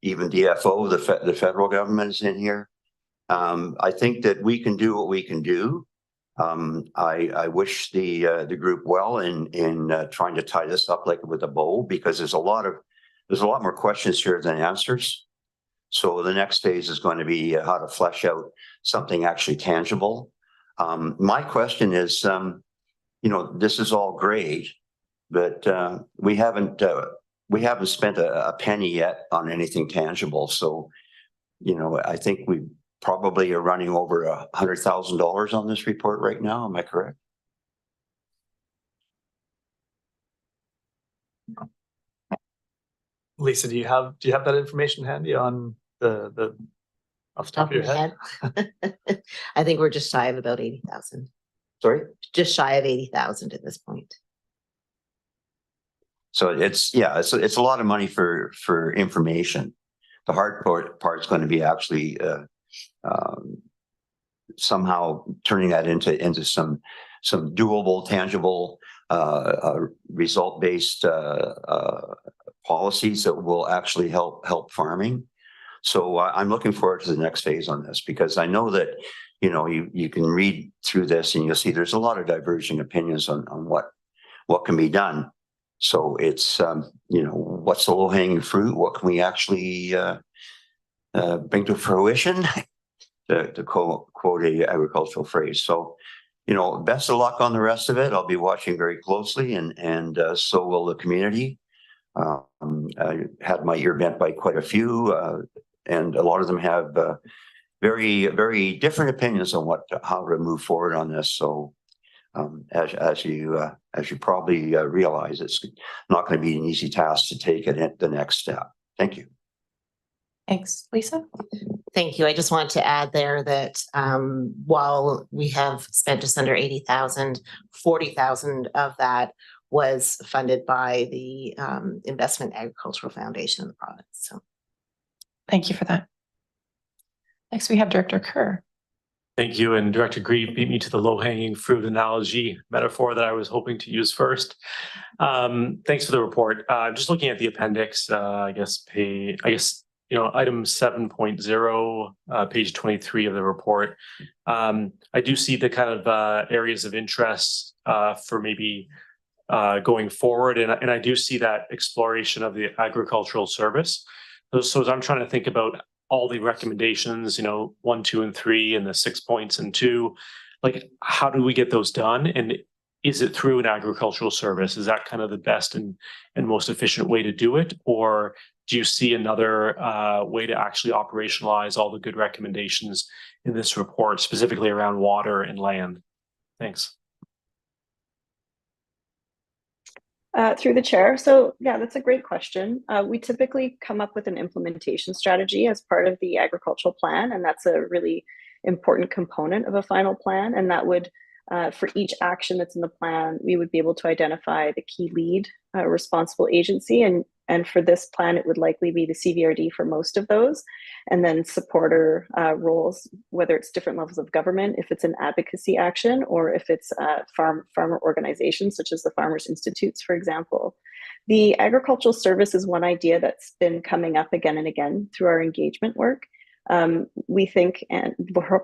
even DFO, the federal government is in here. I think that we can do what we can do. I wish the group well in trying to tie this up like with a bow, because there's a lot more questions here than answers. So the next phase is going to be how to flesh out something actually tangible. My question is, this is all great, but we haven't spent a penny yet on anything tangible. So, I think we probably are running over $100,000 on this report right now. Am I correct? Lisa, do you have that information handy on the off the top of your head? I think we're just shy of about 80,000. Sorry? Just shy of 80,000 at this point. So it's a lot of money for information. The hard part is going to be actually somehow turning that into some doable, tangible, result-based policies that will actually help farming. So I'm looking forward to the next phase on this, because I know that you can read through this and you'll see there's a lot of diverging opinions on what can be done. So it's what's the low-hanging fruit? What can we actually bring to fruition? to quote a agricultural phrase. So best of luck on the rest of it. I'll be watching very closely, and so will the community. I had my ear bent by quite a few, and a lot of them have very, very different opinions on how to move forward on this. So as you probably realize, it's not going to be an easy task to take it at the next step. Thank you. Thanks. Lisa? Thank you. I just wanted to add there that while we have spent just under 80,000, 40,000 of that was funded by the Investment Agricultural Foundation of the province. So Thank you for that. Next, we have Director Kerr. Thank you. And Director Grieve beat me to the low-hanging fruit analogy metaphor that I was hoping to use first. Thanks for the report. Just looking at the appendix, item 7.0, page 23 of the report. I do see the kind of areas of interest for maybe going forward. And I do see that exploration of the agricultural service. So as I'm trying to think about all the recommendations, 1, 2, and 3, and the 6 points and 2, like how do we get those done? And is it through an agricultural service? Is that kind of the best and most efficient way to do it? Or do you see another way to actually operationalize all the good recommendations in this report, specifically around water and land? Thanks. Through the chair. So yeah, that's a great question. We typically come up with an implementation strategy as part of the agricultural plan, and that's a really important component of a final plan. And that would, for each action that's in the plan, we would be able to identify the key lead responsible agency. And for this plan, it would likely be the CVRD for most of those, and then supporter roles, whether it's different levels of government, if it's an advocacy action, or if it's farmer organizations, such as the Farmers Institutes, for example. The agricultural service is one idea that's been coming up again and again through our engagement work. We think, and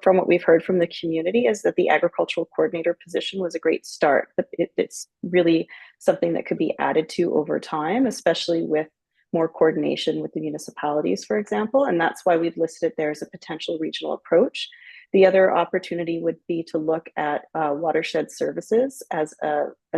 from what we've heard from the community, is that the agricultural coordinator position was a great start, but it's really something that could be added to over time, especially with more coordination with the municipalities, for example. And that's why we've listed it there as a potential regional approach. The other opportunity would be to look at watershed services as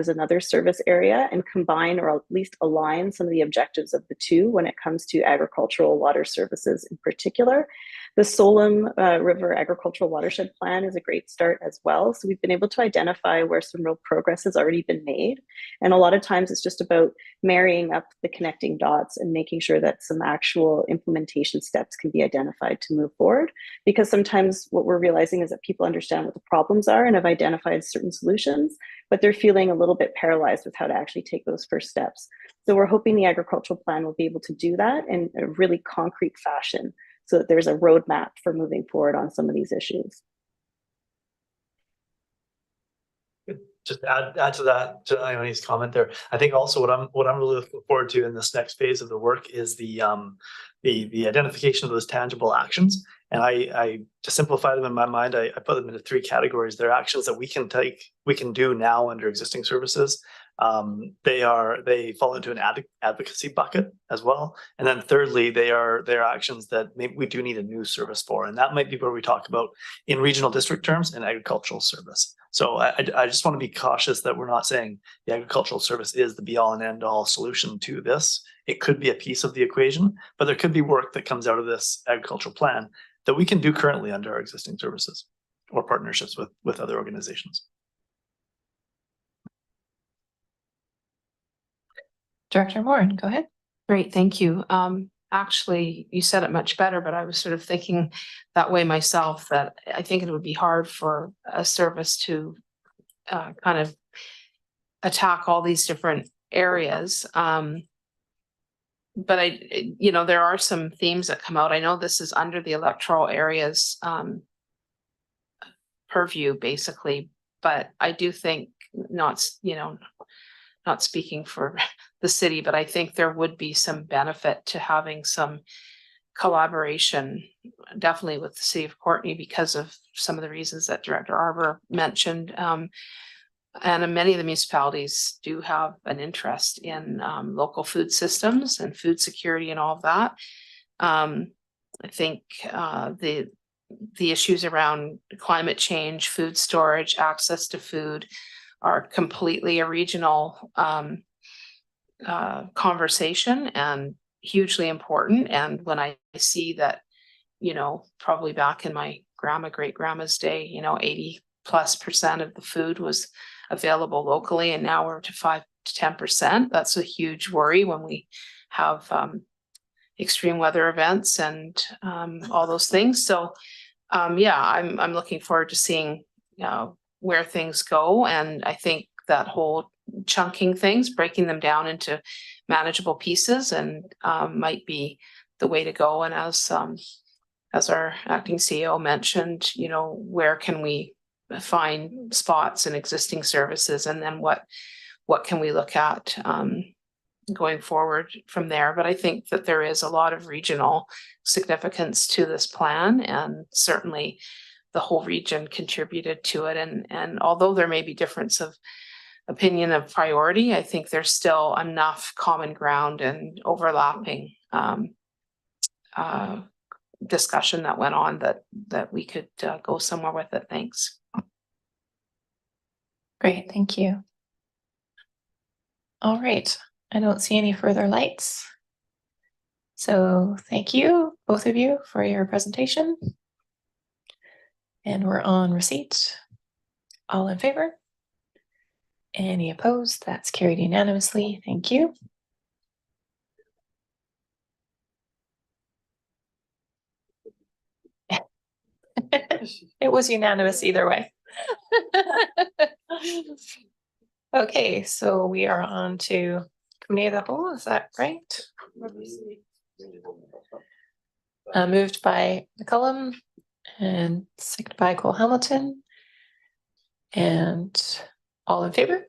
another service area and combine or at least align some of the objectives of the two when it comes to agricultural water services in particular. The Solom River Agricultural Watershed Plan is a great start as well. So we've been able to identify where some real progress has already been made. And a lot of times it's just about marrying up the connecting dots and making sure that some actual implementation steps can be identified to move forward. Because sometimes what we're realizing is that people understand what the problems are and have identified certain solutions, but they're feeling a little bit paralyzed with how to actually take those first steps. So we're hoping the agricultural plan will be able to do that in a really concrete fashion, so that there's a roadmap for moving forward on some of these issues. Just add to that, to Ione's comment there. I think also what I'm really looking forward to in this next phase of the work is the identification of those tangible actions. And I to simplify them in my mind, I put them into 3 categories. They're actions that we can do now under existing services. They fall into an advocacy bucket as well. And then thirdly, they're actions that maybe we do need a new service for. And that might be where we talk about in regional district terms an agricultural service. So I just want to be cautious that we're not saying the agricultural service is the be all and end all solution to this. It could be a piece of the equation, but there could be work that comes out of this agricultural plan that we can do currently under our existing services or partnerships with other organizations. Director Moore, go ahead. Great, thank you. Actually, you said it much better, but I was sort of thinking that way myself, that I think it would be hard for a service to kind of attack all these different areas. But there are some themes that come out. I know this is under the electoral areas purview, basically, but I do think not speaking for the city, but I think there would be some benefit to having some collaboration, definitely with the city of Courtenay, because of some of the reasons that Director Arbour mentioned. And many of the municipalities do have an interest in local food systems and food security and all of that. I think the issues around climate change, food storage, access to food are completely a regional conversation and hugely important. And when I see that, you know, probably back in my great grandma's day, you know, 80+% of the food was available locally, and now we're to 5 to 10%. That's a huge worry when we have extreme weather events and all those things. So yeah, I'm looking forward to seeing where things go. And I think that whole chunking things, breaking them down into manageable pieces, and might be the way to go. And as our acting CEO mentioned, you know, where can we find spots in existing services, and then what can we look at going forward from there. But I think that there is a lot of regional significance to this plan, and certainly the whole region contributed to it. And although there may be difference of opinion of priority, I think there's still enough common ground and overlapping discussion that went on that we could go somewhere with it. Thanks. Great, thank you. All right, I don't see any further lights. So thank you, both of you, for your presentation. And we're on receipt. All in favor? Any opposed? That's carried unanimously. Thank you. It was unanimous either way. Okay, so we are on to committee of the whole, is that right? Moved by McCullum and seconded by Cole Hamilton. And all in favor?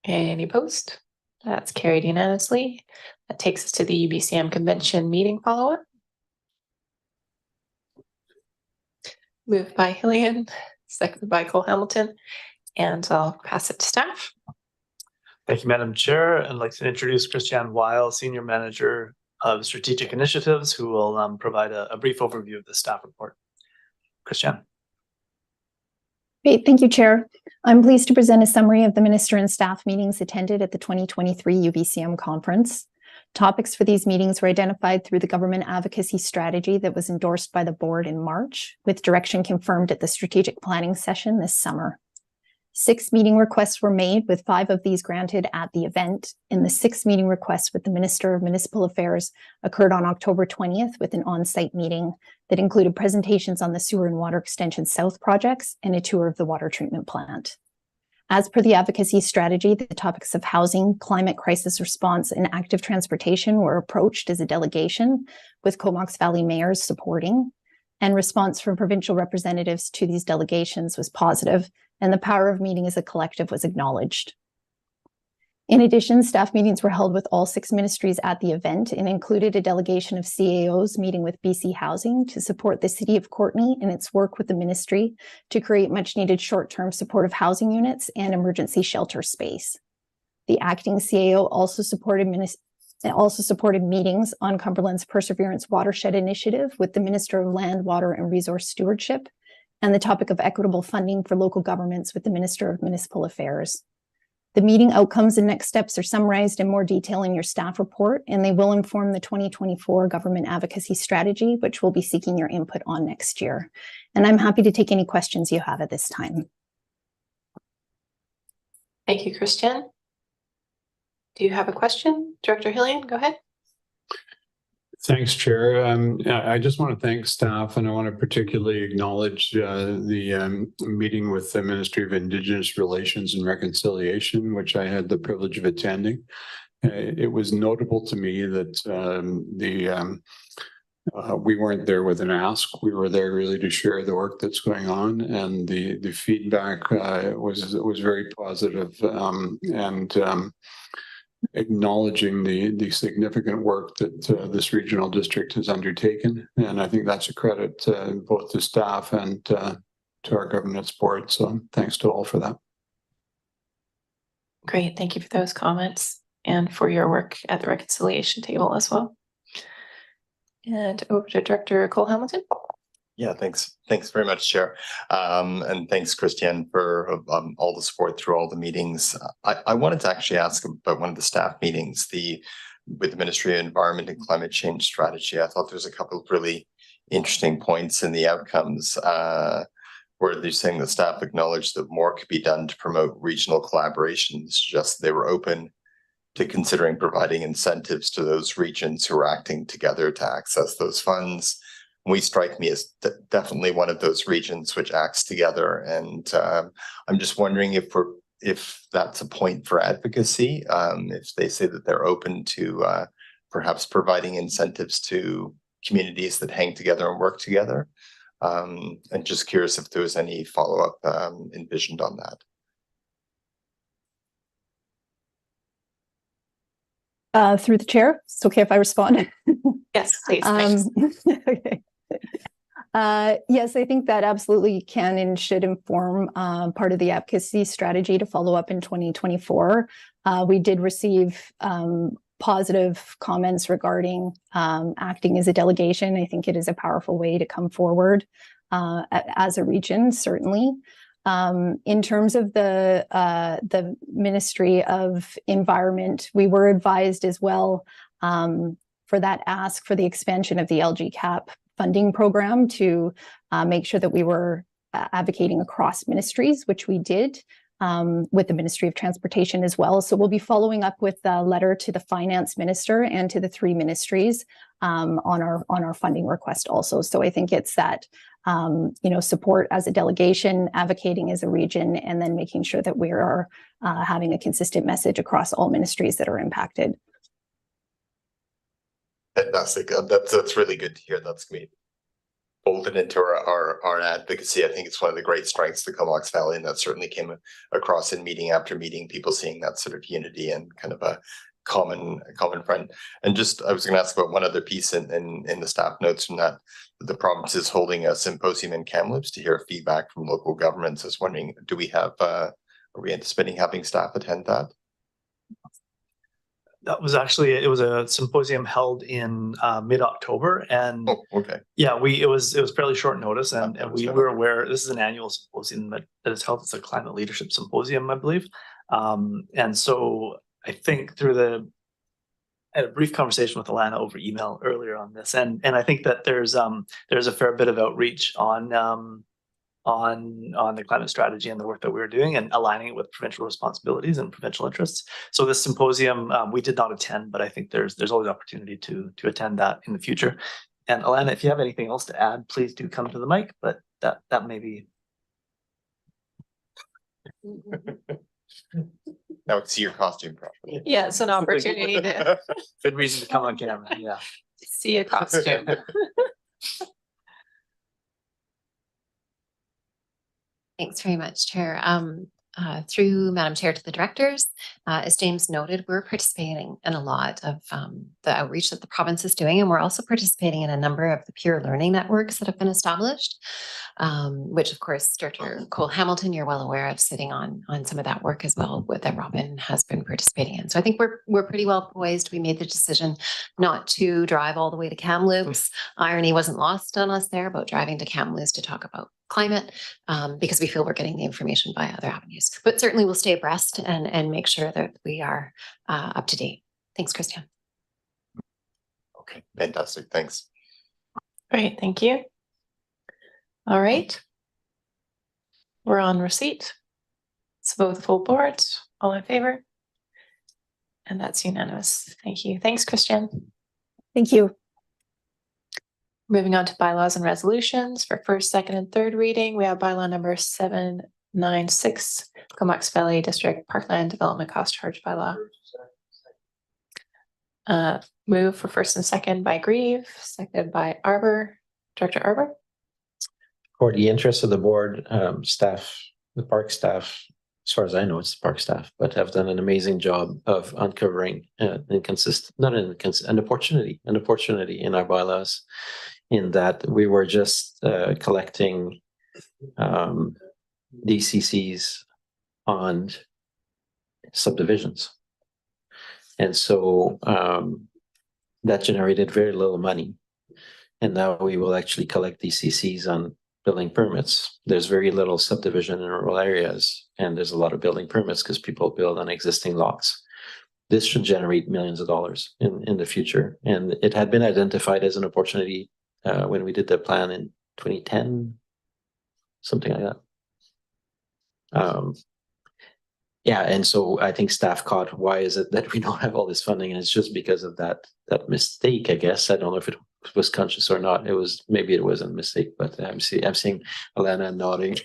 Any opposed? That's carried unanimously. That takes us to the UBCM convention meeting follow-up. Moved by Hillian, seconded by Cole Hamilton, and I'll pass it to staff. Thank you, Madam Chair. I'd like to introduce Christiane Weil, Senior Manager of Strategic Initiatives, who will provide a brief overview of the staff report. Christiane. Great, thank you, Chair. I'm pleased to present a summary of the Minister and staff meetings attended at the 2023 UBCM conference. Topics for these meetings were identified through the government advocacy strategy that was endorsed by the board in March, with direction confirmed at the strategic planning session this summer. 6 meeting requests were made, with 5 of these granted at the event, and the 6th meeting request with the Minister of Municipal Affairs occurred on October 20th with an on-site meeting that included presentations on the Sewer and Water Extension South projects and a tour of the water treatment plant. As per the advocacy strategy, the topics of housing, climate crisis response, and active transportation were approached as a delegation, with Comox Valley mayors supporting, and response from provincial representatives to these delegations was positive, and the power of meeting as a collective was acknowledged. In addition, staff meetings were held with all 6 ministries at the event and included a delegation of CAOs meeting with BC Housing to support the City of Courtenay in its work with the ministry to create much needed short-term supportive housing units and emergency shelter space. The acting CAO also supported meetings on Cumberland's Perseverance Watershed Initiative with the Minister of Land, Water and Resource Stewardship, and the topic of equitable funding for local governments with the Minister of Municipal Affairs. The meeting outcomes and next steps are summarized in more detail in your staff report, and they will inform the 2024 government advocacy strategy, which we'll be seeking your input on next year. And I'm happy to take any questions you have at this time. Thank you, Christiane. Do you have a question? Director Hillian, go ahead. Thanks, Chair. I just want to thank staff, and I want to particularly acknowledge the meeting with the Ministry of Indigenous Relations and Reconciliation, which I had the privilege of attending. It was notable to me that we weren't there with an ask. We were there really to share the work that's going on, and the feedback was very positive, and acknowledging the significant work that this regional district has undertaken. And I think that's a credit both to staff and to our governance board. So thanks to all for that. Great, thank you for those comments and for your work at the reconciliation table as well. And over to Director Cole Hamilton. Yeah, thanks. Thanks very much, Chair. And thanks, Christiane, for all the support through all the meetings. I wanted to actually ask about one of the staff meetings, with the Ministry of Environment and Climate Change Strategy. I thought there's a couple of really interesting points in the outcomes where they're saying the staff acknowledged that more could be done to promote regional collaboration. Just they were open to considering providing incentives to those regions who are acting together to access those funds. We strike me as definitely one of those regions which acts together, and I'm just wondering if that's a point for advocacy. If they say that they're open to perhaps providing incentives to communities that hang together and work together, and just curious if there was any follow-up envisioned on that. Through the chair, it's okay if I respond. Yes, please. Thanks. Okay. Yes, I think that absolutely can and should inform part of the advocacy strategy to follow up in 2024. We did receive positive comments regarding acting as a delegation. I think it is a powerful way to come forward as a region, certainly. In terms of the Ministry of Environment, we were advised as well for that ask for the expansion of the LGCAP funding program to make sure that we were advocating across ministries, which we did with the Ministry of Transportation as well. So we'll be following up with a letter to the Finance Minister and to the 3 ministries on our funding request also. So I think it's that support as a delegation, advocating as a region, and then making sure that we are having a consistent message across all ministries that are impacted. Fantastic. That's really good to hear. That's great. Folded into our advocacy. I think it's one of the great strengths of the Comox Valley, and that certainly came across in meeting after meeting, people seeing that sort of unity and kind of a common friend. And just, I was going to ask about one other piece in the staff notes from that. The province is holding a symposium in Kamloops to hear feedback from local governments. I was wondering, are we anticipating having staff attend that? That was actually, it was a symposium held in mid-October, and okay. Yeah, it was fairly short notice, and we were aware this is an annual symposium that is held. It's a climate leadership symposium, I believe. And so I think I had a brief conversation with Alana over email earlier on this, and I think that there's a fair bit of outreach on the climate strategy and the work that we're doing and aligning it with provincial responsibilities and provincial interests. So this symposium, we did not attend, but I think there's always opportunity to attend that in the future. And Alana, if you have anything else to add, please do come to the mic, but that may be. Now see your costume properly. Yeah, it's an opportunity to Good reason to come on camera, yeah. see a costume. Thanks very much, Chair. Through Madam Chair to the directors, as James noted, we're participating in a lot of the outreach that the province is doing, and we're also participating in a number of the peer learning networks that have been established, which of course, Director Cole Hamilton, you're well aware of, sitting on some of that work as well, that Robin has been participating in. So I think we're pretty well poised. We made the decision not to drive all the way to Kamloops. Irony wasn't lost on us there about driving to Kamloops to talk about climate, because we feel we're getting the information via other avenues. But certainly we'll stay abreast and make sure that we are up to date. Thanks, Christiane. Okay, fantastic. Thanks. Great, thank you. All right. We're on receipt. Let's vote the full board. All in favor? And that's unanimous. Thank you. Thanks, Christiane. Thank you. Moving on to bylaws and resolutions for first, second, and third reading. We have bylaw number 796, Comox Valley District Parkland Development Cost Charge Bylaw. Move for first and second by Grieve, seconded by Arbor. Director Arbor. For the interest of the board, staff, the park staff, as far as I know, it's the park staff, but have done an amazing job of uncovering an opportunity in our bylaws, in that we were just collecting DCCs on subdivisions. And so that generated very little money. And now we will actually collect DCCs on building permits. There's very little subdivision in rural areas, and there's a lot of building permits because people build on existing lots. This should generate millions of dollars in the future. And it had been identified as an opportunity when we did the plan in 2010, something like that. Yeah, and so I think staff caught, why is it that we don't have all this funding? And it's just because of that mistake, I guess. I don't know if it was conscious or not. Maybe it was a mistake, but I'm seeing Alana nodding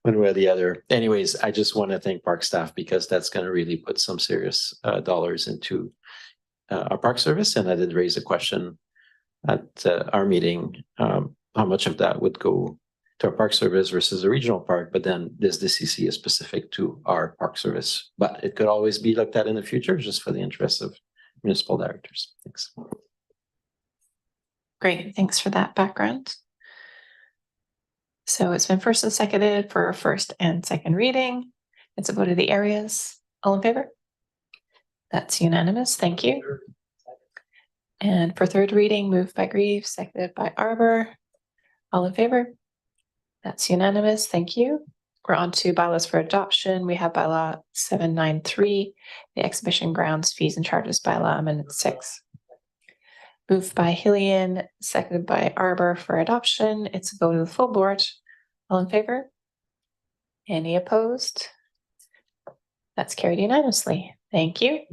one way or the other. Anyways, I just want to thank park staff because that's going to really put some serious dollars into our park service. And I did raise a question at our meeting, how much of that would go to our park service versus a regional park, but then this DCC is specific to our park service. But it could always be looked at in the future, just for the interest of municipal directors. Thanks. Great, thanks for that background. So it's been first and seconded for first and second reading. It's a vote of the areas. All in favor? That's unanimous, thank you. And for third reading, moved by Grieve, seconded by Arbor. All in favor? That's unanimous, thank you. We're on to bylaws for adoption. We have bylaw 793, the exhibition grounds fees and charges bylaw amendment 6. Moved by Hillian, seconded by Arbor for adoption. It's a vote of the full board. All in favor? Any opposed? That's carried unanimously. Thank you.